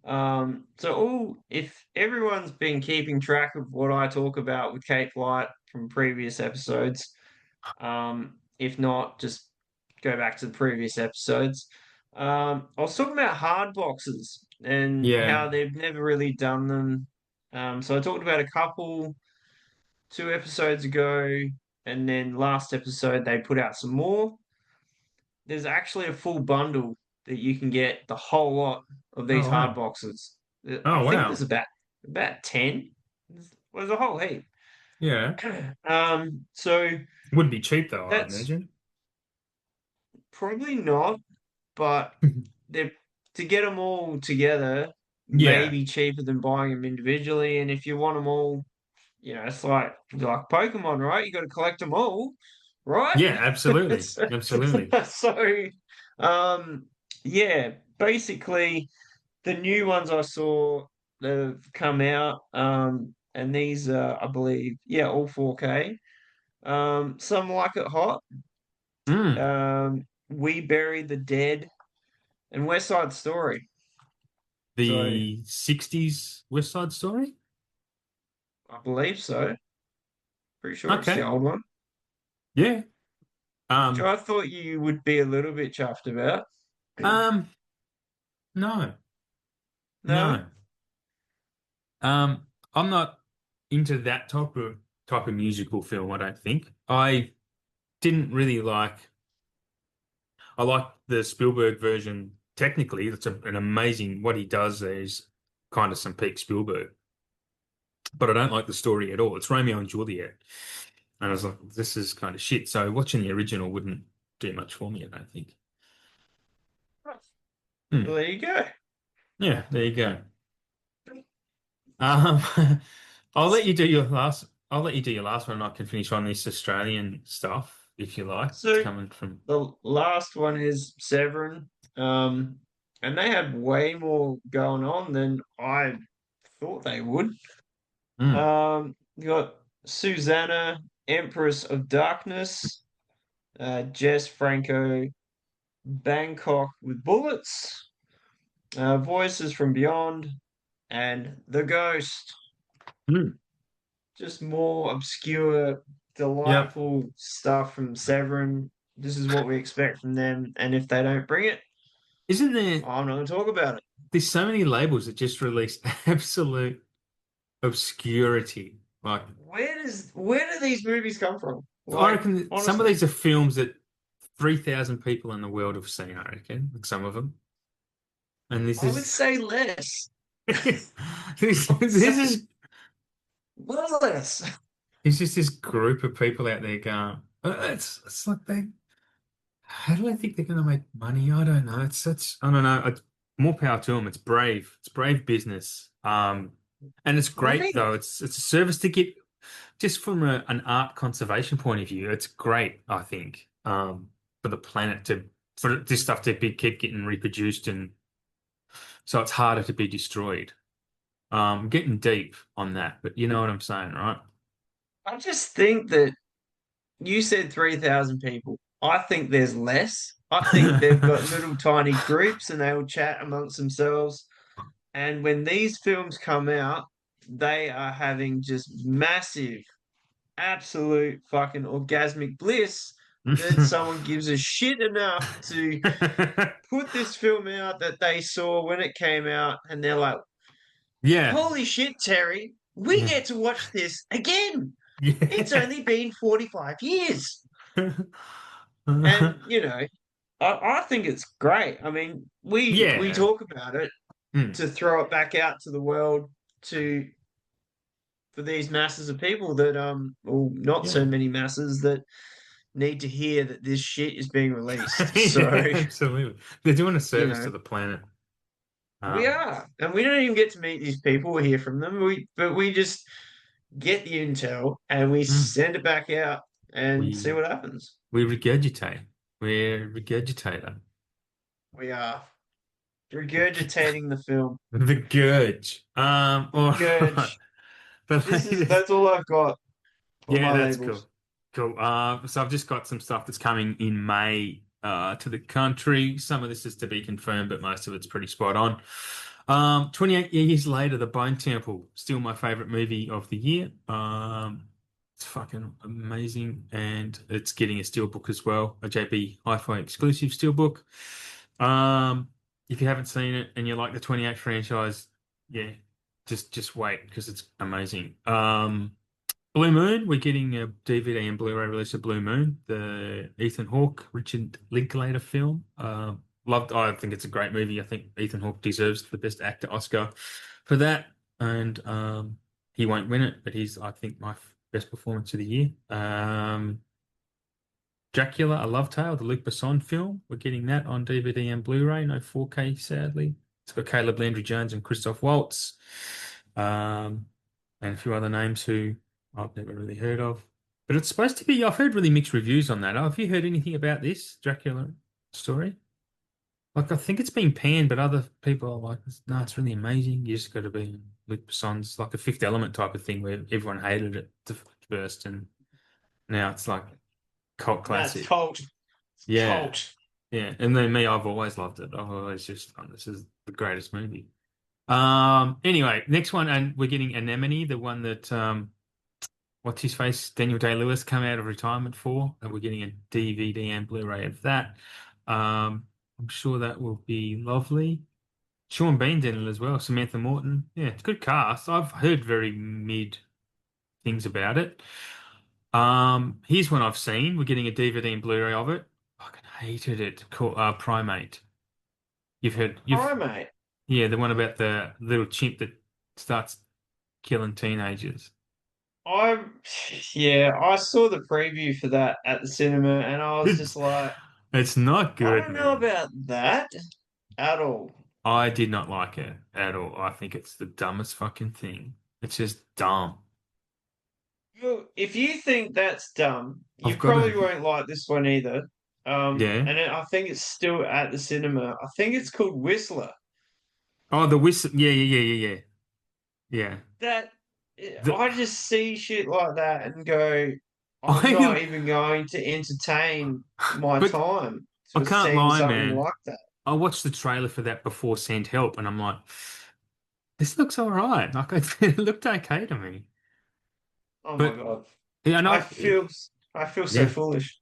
If everyone's been keeping track of what I talk about with Cape Light from previous episodes, if not, just go back to the previous episodes. I was talking about hard boxes and Yeah. how they've never really done them. So I talked about a couple 2 episodes ago, and then last episode they put out some more. There's actually a full bundle that you can get the whole lot of these Oh hard wow. boxes. I Oh think there's wow. about 10. There's a whole heap. Yeah. So Wouldn't be cheap though, I that's imagine. probably not, but they're to get them all together may Yeah. be cheaper than buying them individually. And if you want them all, it's like Pokemon, right? You got to collect them all, right? Yeah, absolutely. so, Absolutely. so, um, yeah, basically the new ones I saw that have come out, and these I believe, yeah, all 4K. Some like it hot. Mm. We Buried the Dead and West Side Story. So The 60s West Side Story? I believe so. Pretty sure it's the Okay. old one, Yeah. which Um, I thought you would be a little bit chuffed about. um, no, No? no. Um, I'm not into that type of musical film, I don't think. I didn't really like I like the Spielberg version technically. It's an amazing what he does there is kind of some peak Spielberg. But I don't like the story at all. It's Romeo and Juliet. And I was like, this is kind of shit. So watching the original wouldn't do much for me, I don't think. Well, Hmm. there you go. Yeah, there you go. Um, I'll let you do your last. I'll let you do your last one, and I can finish on this Australian stuff if you like. It's So coming from. the last one is Severin, um, and they had way more going on than I thought they would. Mm, You got Susanna, Empress of Darkness, Jess Franco, Bangkok with Bullets, Voices from Beyond, and The Ghost. mm. Just more obscure, Yep. delightful stuff from Severin. This is what we expect from them, and if they don't bring it, Isn't there? I'm not going to talk about it. There's so many labels that just release absolute obscurity. Like Where do these movies come from? I Like, reckon some of honestly, these are films that 3,000 people in the world have seen. I reckon, like some of them, and this I would is say less. I would this say is well less. it's just this group of people out there going. It's like they. How do I think they're going to make money? I don't know. It's such. I don't know. More power to them. It's brave. It's brave business. And it's great Right? though. It's a service to get just from an art conservation point of view. It's great, I think, for the planet to for this stuff to be keep getting reproduced, and so it's harder to be destroyed. Getting deep on that, but you know what I'm saying, right? I just think that you said 3,000 people. I think there's less. I think they've got little tiny groups and they will chat amongst themselves. And when these films come out, they are having just massive, absolute fucking orgasmic bliss that someone gives a shit enough to put this film out that they saw when it came out. And they're like, Yeah, holy shit, Terry, we yeah, get to watch this again. It's yeah. only been 45 years. And, I think it's great. I mean, we Yeah. talk about it Mm, to throw it back out to the world to for these masses of people that well, not so yeah. many masses that need to hear that this shit is being released. So, Yeah, absolutely. They're doing a you service know, to the planet. we Um, are. And we don't even get to meet these people or hear from them. We just get the intel and we mm, send it back out and see we what happens. we regurgitate. We're regurgitator. We are regurgitating the film. The Gurge. The All right. Gurge. The latest. That's all I've got for Yeah, my that's cool. labels. Cool. So I've just got some stuff that's coming in May to the country. Some of this is to be confirmed, but most of it's pretty spot on. 28 years later, The Bone Temple, still my favorite movie of the year. It's fucking amazing, and it's getting a steelbook as well, a JB Hi-Fi exclusive steelbook. If you haven't seen it and you like the 28 franchise, yeah, just wait because it's amazing. Blue Moon, we're getting a DVD and Blu-ray release of Blue Moon, the Ethan Hawke, Richard Linklater film. Loved. I think it's a great movie. I think Ethan Hawke deserves the Best Actor Oscar for that, and he won't win it, but he's, I think, my best performance of the year. Dracula, A Love Tale, the Luc Besson film. We're getting that on DVD and Blu-ray, no 4K, sadly. It's got Caleb Landry Jones and Christoph Waltz, and a few other names who I've never really heard of. But it's supposed to be, I've heard really mixed reviews on that. Have you heard anything about this Dracula story? Like, I think it's been panned, but other people are like, no, it's really amazing. You just got to be Luc Besson's like a Fifth Element type of thing where everyone hated it first, and now it's like cult That's classic. cult. Yeah, Cult. yeah. And then me, I've always loved it. I've always just thought this is the greatest movie. Anyway, next one, and we're getting Anemone, the one that what's his face, Daniel Day-Lewis come out of retirement for, and we're getting a DVD and Blu-ray of that. I'm sure that will be lovely. Sean Bean's in it as well, Samantha Morton. Yeah, it's a good cast. I've heard very mid things about it. Here's one I've seen. We're getting a DVD and Blu-ray of it. Fucking hated it. Called Primate. You've All right, mate. yeah, the one about the little chimp that starts killing teenagers. I yeah, I saw the preview for that at the cinema and I was just like, It's not I good, don't know man. about that at all. I did not like it at all. I think it's the dumbest fucking thing. It's just dumb. Well, if you think that's dumb, I've you got to, probably won't like this one either. yeah. I think it's still at the cinema. I think it's called Whistler. Oh, the whistle. Yeah, yeah, yeah, yeah, yeah. Yeah. That The, I just see shit like that and go, I'm I, not even going to entertain my but time I for can't seeing lie, something man. like that. I watched the trailer for that before Send Help, and I'm like, this looks all right. Like, it looked okay to me. Oh my But God. yeah, I no, feel I feel so yeah. foolish.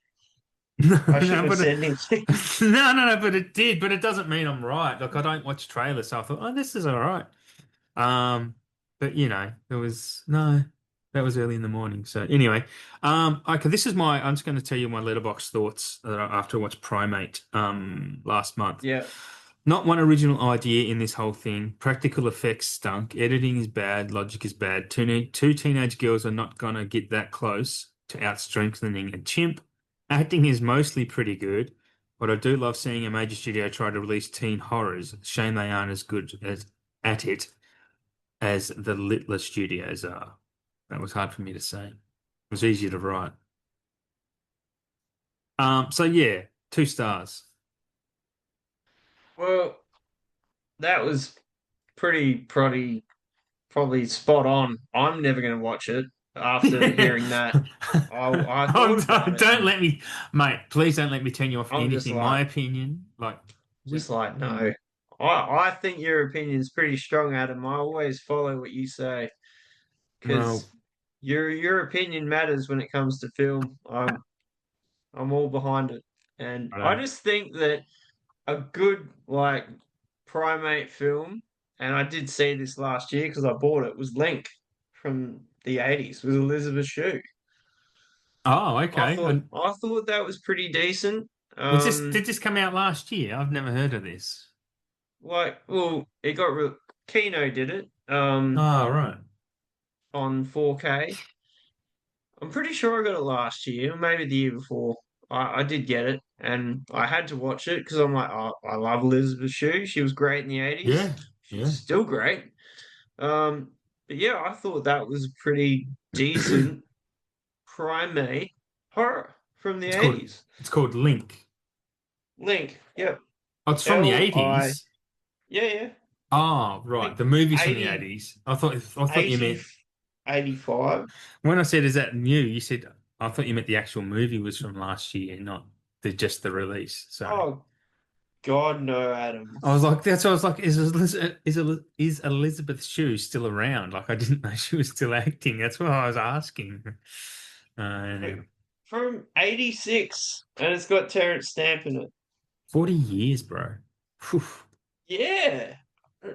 No, I no, shouldn't have said anything. no, but it did. But it doesn't mean I'm right. Like, I don't watch trailers, so I thought, oh, this is all right. But there was no, that was early in the morning. So anyway, okay, I'm just going to tell you my letterbox thoughts after I watched Primate, last month. Yeah. Not one original idea in this whole thing. Practical effects stunk. Editing is bad. Logic is bad. Two teenage girls are not gonna get that close to out strengthening a chimp. Acting is mostly pretty good, but I do love seeing a major studio try to release teen horrors. Shame they aren't as good as at it as the littler studios are. That was hard for me to say. It was easier to write. So yeah, 2 stars. Well, that was pretty probably spot on. I'm never going to watch it after hearing that. I thought about it Don't and let me, mate, please don't let me turn you off I'm anything. My opinion, like, we, just like, no. I think your opinion is pretty strong, Adam. I always follow what you say because well, your opinion matters when it comes to film. I'm all behind it. And I I don't. just think that a good like primate film, and I did see this last year because I bought it, was Link from the 80s with Elizabeth Shue. Oh, okay. And I thought that was pretty decent. did this come out last year? I've never heard of this. Well, it got Kino did it Oh, right. on 4K. I'm pretty sure I got it last year, maybe the year before. I did get it, and I had to watch it because I'm like, oh, I love Elizabeth Shue. She was great in the 80s. Yeah, She's yeah. still great. Um, but yeah, I thought that was a pretty decent primate horror from the It's called 80s. it's called Link. Link, yep. Oh, it's from the L-I, 80s. yeah, yeah. Oh, I right. think The movie's from the 80, 80s. I thought you 80, meant 85. when I said is that new, you said I thought you meant the actual movie was from last year, not just the release. Sorry. Oh, God, no, Adam. I was like, that's what I was like, is Elizabeth Shue still around? Like, I didn't know she was still acting. That's what I was asking. Anyway. From 86, and it's got Terrence Stamp in it. 40 years, bro. Phew. Yeah.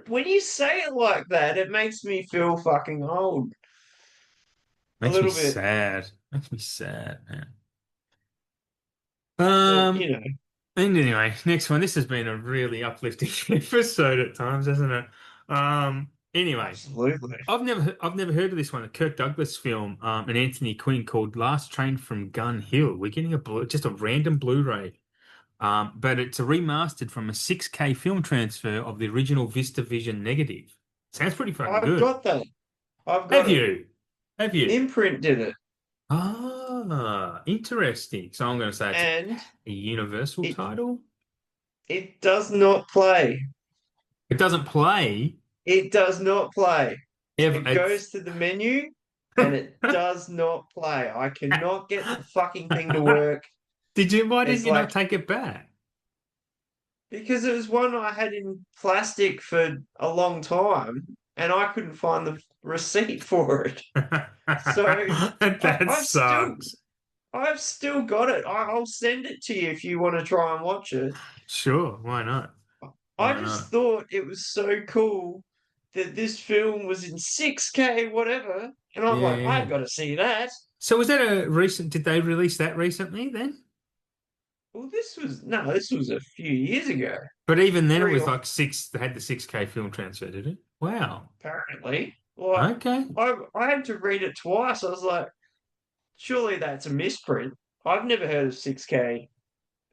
When you say it like that, it makes me feel fucking old. A Makes me little bit. sad. Makes me sad, man. But, Um, and anyway, next one. This has been a really uplifting episode at times, hasn't it? Anyway, absolutely. I've never heard of this one, a Kirk Douglas film, and Anthony Quinn called Last Train from Gun Hill. We're getting just a random Blu-ray. But it's a remastered from a 6K film transfer of the original VistaVision negative. Sounds pretty fucking I've good. got that. I've got Have it. you? Have you? Imprint did it. Ah, interesting. So I'm going to say it's And a universal it title. it does not play. It doesn't play. It does not play. It It's goes to the menu and it does not play. I cannot get the fucking thing to work. Why didn't It's you not like take it back? because it was one I had in plastic for a long time and I couldn't find the receipt for it. So That I've still sucks. I've still got it. I'll send it to you if you want to try and watch it. Sure, why not? I Why just not? thought it was so cool that this film was in 6K, whatever. And I'm Yeah, like, yeah. I've got to see that. So was that a recent, did they release that recently then? Well, no, this was a few years ago. But even then it Three was or like they had the 6K film transfer, did it? Wow. apparently. Like, Okay. I had to read it twice. I was like, surely that's a misprint. I've never heard of 6K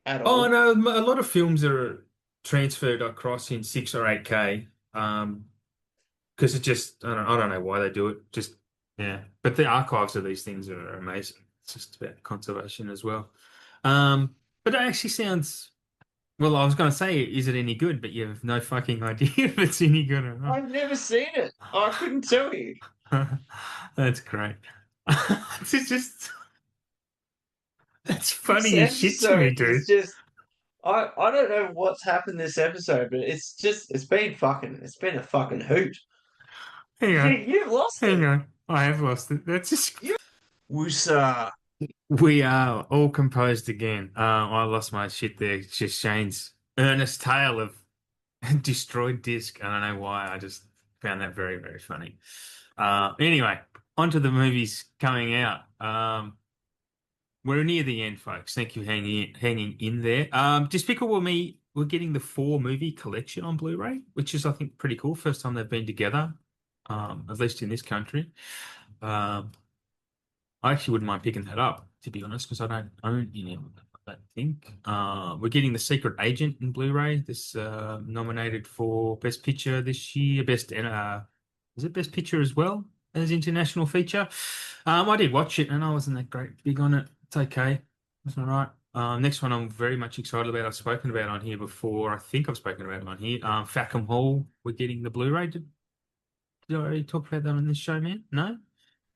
at Oh all. no, a lot of films are transferred across in 6 or 8K. Because it just I don't know why they do it. Just yeah. But the archives of these things are amazing. It's just about conservation as well. But it actually sounds well, I was gonna say, is it any good? But you have no fucking idea if it's any good or not. I've never seen it. I couldn't tell you. That's great. It's just that's This funny as shit to me, episode is dude. just I don't know what's happened this episode, but it's been a fucking hoot. Hang on. You've lost Hang it. on. I have lost it. That's just You Woosah. we are all composed again. I lost my shit there. It's just Shane's earnest tale of destroyed disc. I don't know why. I just found that very, very funny. Anyway, onto the movies coming out. We're near the end, folks. Thank you for hanging in there. Despicable Me, we're getting the 4 movie collection on Blu-ray, which is, I think, pretty cool. First time they've been together, at least in this country. Um, I actually wouldn't mind picking that up, to be honest, because I don't own any of them, I don't think. We're getting The Secret Agent in Blu-ray. This nominated for Best Picture this year. Is it Best Picture as well as international feature? I did watch it, and I wasn't that great big on it. It's okay. It's all right. Next one I'm very much excited about. I've spoken about on here before. I think I've spoken about it on here. Fackham Hall. We're getting the Blu-ray. Did I already talk about that on this show, man? No?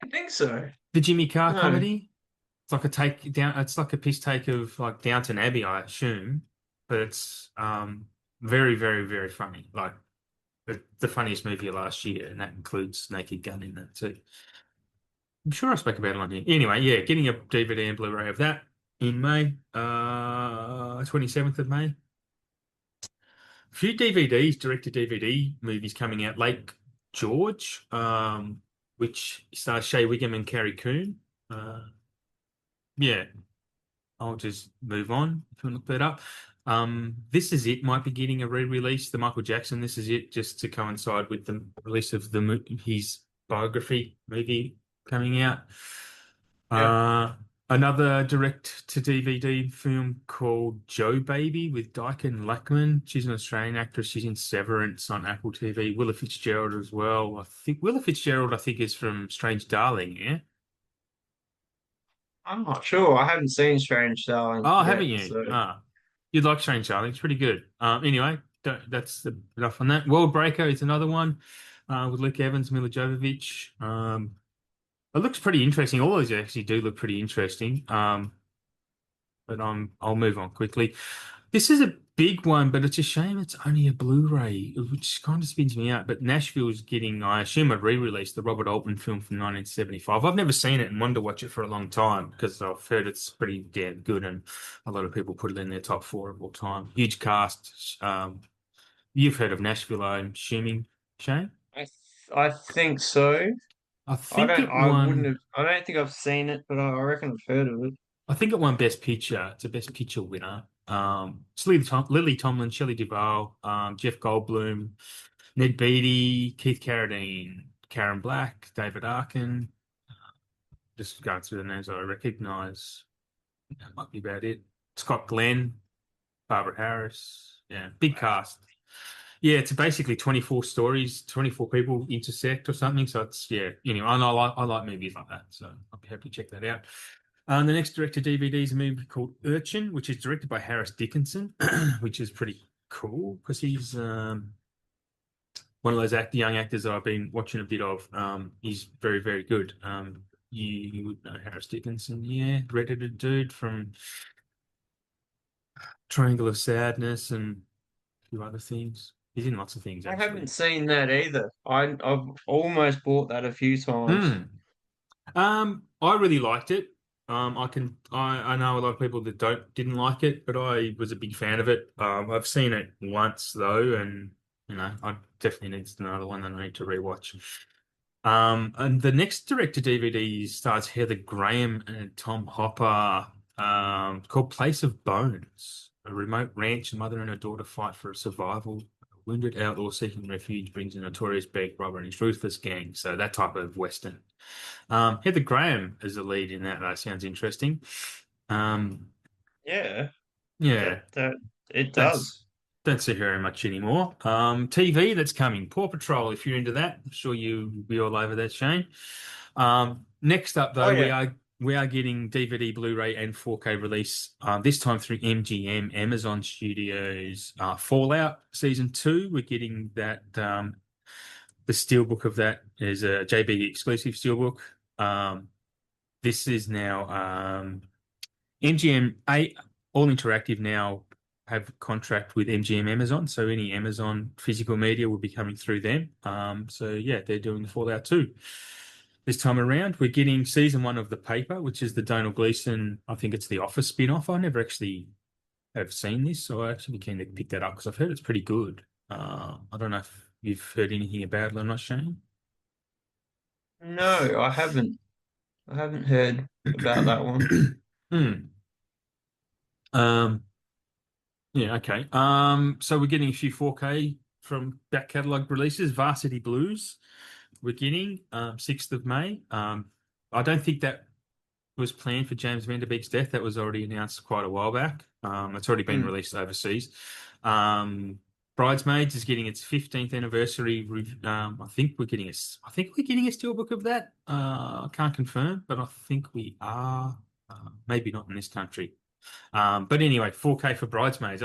I think so. The Jimmy Carr No. comedy. It's like a take down. It's like a piss take of like Downton Abbey, I assume, but it's very, very, very funny. Like the funniest movie of last year, and that includes Naked Gun in that too. I'm sure I spoke about it on here. Anyway, yeah, getting a DVD and Blu-ray of that in May, 27th of May. A few DVDs, direct-to-DVD movies coming out. Lake George, which stars Shea Wiggum and Carrie Coon. Yeah, I'll just move on if you want to look that up. This Is It might be getting a re-release. The Michael Jackson This Is It, just to coincide with the release of his biography movie coming out. Yep. Uh, Another direct to DVD film called Joe Baby with Diane Lackman. She's an Australian actress. She's in Severance on Apple TV. Willa Fitzgerald as well. I think Willa Fitzgerald, is from Strange Darling, yeah? I'm not sure. I haven't seen Strange Darling Oh, yet, haven't you? so You'd like Strange Darling. It's pretty good. Anyway, enough on that. World Breaker is another one with Luke Evans, Mila Jovovich. It looks pretty interesting. All those actually do look pretty interesting. But I'll move on quickly. This is a big one, but it's a shame it's only a Blu-ray, which kind of spins me out. But Nashville's getting, I assume, a re-release, the Robert Altman film from 1975. I've never seen it and wanted to watch it for a long time because I've heard it's pretty damn good, and a lot of people put it in their top 4 of all time. Huge cast. You've heard of Nashville, I'm assuming, Shane? I think so. I think it I wouldn't won. have I don't think I've seen it, but I reckon I've heard of it. I think it won Best Picture. It's a Best Picture winner. It's Lily Tomlin, Shelley Duvall, Jeff Goldblum, Ned Beatty, Keith Carradine, Karen Black, David Arkin. Just going through the names I recognize. That might be about it. Scott Glenn, Barbara Harris. Yeah, big Wow. cast. Yeah, it's basically 24 stories, 24 people intersect or something. So it's yeah, anyway, and I like movies like that. So I'll be happy to check that out. The next director DVD is a movie called Urchin, which is directed by Harris Dickinson, which is pretty cool because he's one of those young actors that I've been watching a bit of. He's very, very good. You would know Harris Dickinson, yeah, redheaded dude from Triangle of Sadness and a few other things. He's in lots of things, I haven't actually. seen that either. I've almost bought that a few times. Hmm. I really liked it. I know a lot of people that didn't like it, but I was a big fan of it. I've seen it once though, and I definitely need another one that I need to rewatch. And the next direct to DVD stars Heather Graham and Tom Hopper, called Place of Bones. A remote ranch, a mother and her daughter fight for survival. A wounded outlaw seeking refuge brings a notorious bank robber and his ruthless gang. So that type of Western. Heather Graham is the lead in that. That sounds interesting. Um, Yeah. Yeah, That it that's does. don't see very much anymore. TV that's coming. Paw Patrol, if you're into that, I'm sure you'll be all over that, Shane. Next up, Oh though, yeah. we are getting DVD, Blu-ray, and 4K release. This time through MGM, Amazon Studios. Fallout Season 2. We're getting that. The steelbook of that is a JB exclusive steelbook. This is now MGM All Interactive now have a contract with MGM Amazon, so any Amazon physical media will be coming through them. So yeah, they're doing the Fallout 2. This time around, we're getting season one of The Paper, which is the Donald Gleason, I think it's the Office spin-off. I never actually have seen this, so I actually be keen to pick that up because I've heard it's pretty good. I don't know if you've heard anything about it or not, Shane. No, I haven't. I haven't heard about that one. Hmm. Um, Yeah, okay. So we're getting a few 4K from back catalog releases. Varsity Blues, we're getting 6th of May. I don't think that was planned for James Van Der Beek's death. That was already announced quite a while back. It's already been Hmm. released overseas. Um, Bridesmaids is getting its 15th anniversary. I think we're getting a steelbook of that. I can't confirm, but I think we are. Maybe not in this country. But anyway, 4K for Bridesmaids.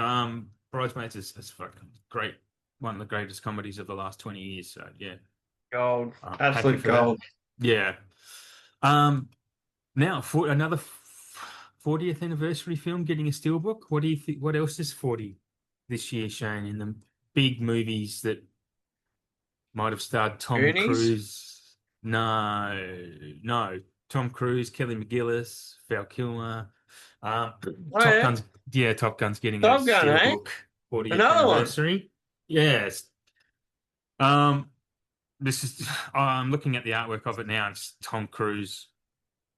Bridesmaids is fucking great. One of the greatest comedies of the last 20 years. So yeah, Gold. happy Absolute for that. gold. Yeah. Um, Now for another 40th anniversary film getting a steelbook. What do you think? What else is 40 this year, Shane, in the big movies that might have starred Tom Goonies? Cruise? No, no. Tom Cruise, Kelly McGillis, Val Kilmer. Uh, Oh Top yeah. Gun's, yeah, Top Gun's getting a Top Gun, eh? steelbook 40th Another one. anniversary. Yes. Um, this is, I'm looking at the artwork of it now. It's Tom Cruise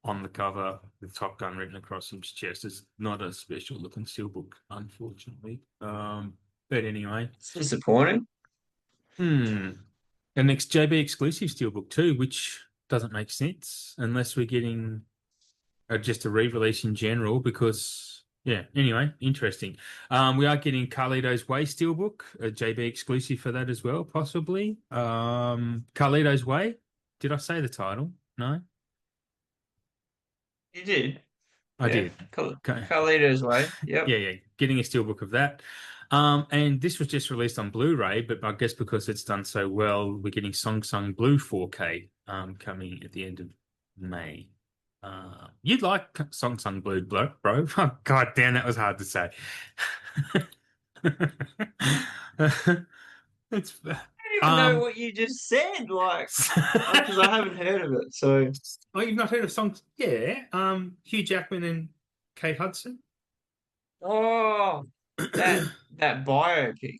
on the cover with Top Gun written across his chest. It's not a special looking steelbook, unfortunately. But anyway. It's disappointing. Hmm. And next JB exclusive steelbook too, which doesn't make sense unless we're getting just a re-release in general because yeah, anyway, interesting. We are getting Carlito's Way steelbook, a JB exclusive for that as well, possibly. Carlito's Way. Did I say the title? No, You did. I Yeah. did. Okay. Carlito's Way. Yep. Yeah, yeah, getting a steelbook of that. And this was just released on Blu-ray, but I guess because it's done so well, we're getting Song Sung Blue 4K coming at the end of May. You'd like Song Sung Blue, bro? Oh, God damn, that was hard to say. It's I don't even know um. what you just said, like, because I haven't heard of it. So, Oh, you've not heard of songs? Yeah. Hugh Jackman and Kate Hudson. oh, that biopic.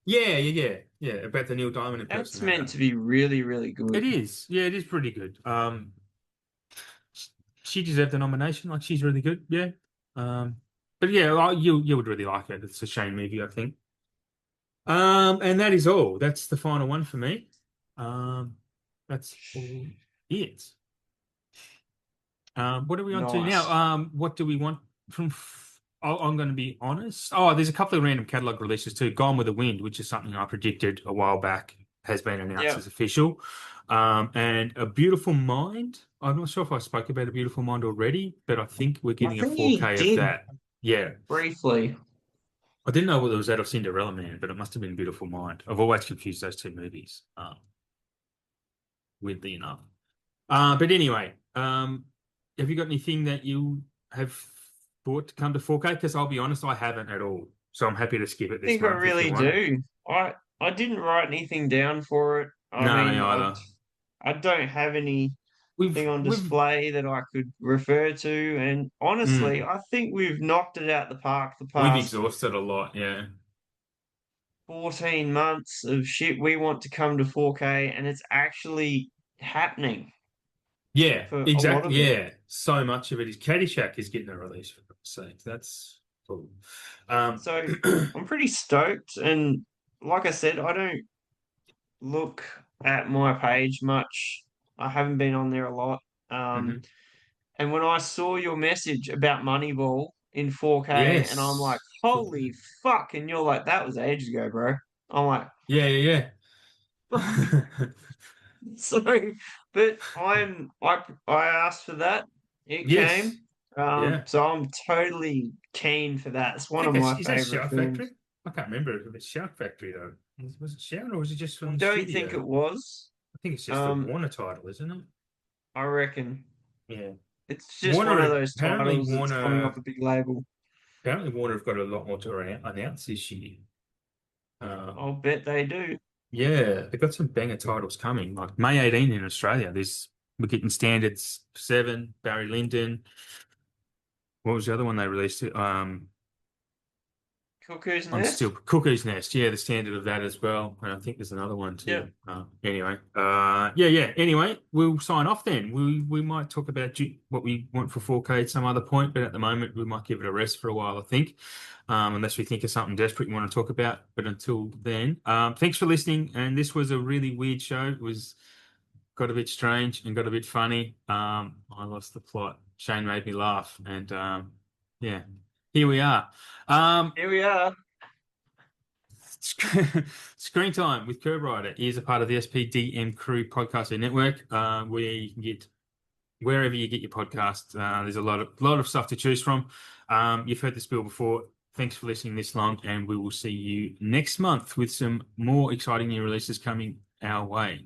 Yeah, yeah, yeah, yeah. About the Neil Diamond That's meant impersonator. to be really, really good. It is. Yeah, it is pretty good. She deserved the nomination. Like she's really good. Yeah. Um, but yeah, you would really like it. It's a shame movie, I think. And that is all. That's the final one for me. Um, that's all it. What are we on to now? Nice. What do we want from? I'm going to be honest. Oh, there's a couple of random catalog releases too. Gone with the Wind, which is something I predicted a while back, has been announced Yep. as official. And A Beautiful Mind. I'm not sure if I spoke about A Beautiful Mind already, but I think we're I getting a think you 4K of did that. Yeah. briefly. I didn't know whether it was that or Cinderella Man, but it must have been Beautiful Mind. I've always confused those two movies, weirdly enough. But anyway, have you got anything that you have thought to come to 4K? Because I'll be honest, I haven't at all. So I'm happy to skip it I this think I month if you really want. do. I didn't write anything down for it. I No, me mean, either. I don't have anything on We've display that I could refer to, and honestly, mm, I think we've knocked it out the park the we've past exhausted a lot, yeah. 14 months of shit we want to come to 4K, and it's actually happening Yeah, for a lot exactly. of it. Yeah. So much of it is Caddyshack is getting a release for God's sake. That's cool. Um So I'm pretty stoked, and like I said, I don't look at my page much. I haven't been on there a lot. Um, mhm. and when I saw your message about Moneyball, in 4K, and I'm like, Yes. holy fuck! And you're like, that was ages ago, bro. I'm like, Yeah, yeah, yeah. sorry, but I asked for that. It Yes. came. Yeah. So I'm totally keen for that. It's I one think of my is that favorite Shout films. Factory? I can't remember if it's Shout Factory though. Was it Shout or was it just I from the don't think studio? it was. I think it's just a Um, Warner title, isn't it? I reckon Yeah. it's just one of Warner those apparently titles that's coming off Warner a big label. apparently Warner have got a lot more to announce this year. I'll Um, bet they do. yeah, they've got some banger titles coming. Like May 18 in Australia. We're getting Standards 7, Barry Lyndon. What was the other one they released? Cuckoo's I'm still Nest. Cuckoo's Nest, yeah, the standard of that as well. And I think there's another one Yeah. too. Anyway, yeah. Anyway, we'll sign off then. We might talk about what we want for 4K at some other point, but at the moment we might give it a rest for a while, I think, unless we think of something desperate we want to talk about. But until then, thanks for listening. And this was a really weird show. It was got a bit strange and got a bit funny. I lost the plot. Shane made me laugh, and yeah, here we are. Um, Here we are. Screen Time with KerbRider is a part of the SPDM Crew Podcasting Network, where you can get wherever you get your podcast. There's a lot of stuff to choose from. You've heard this bill before. Thanks for listening this long, and we will see you next month with some more exciting new releases coming our way.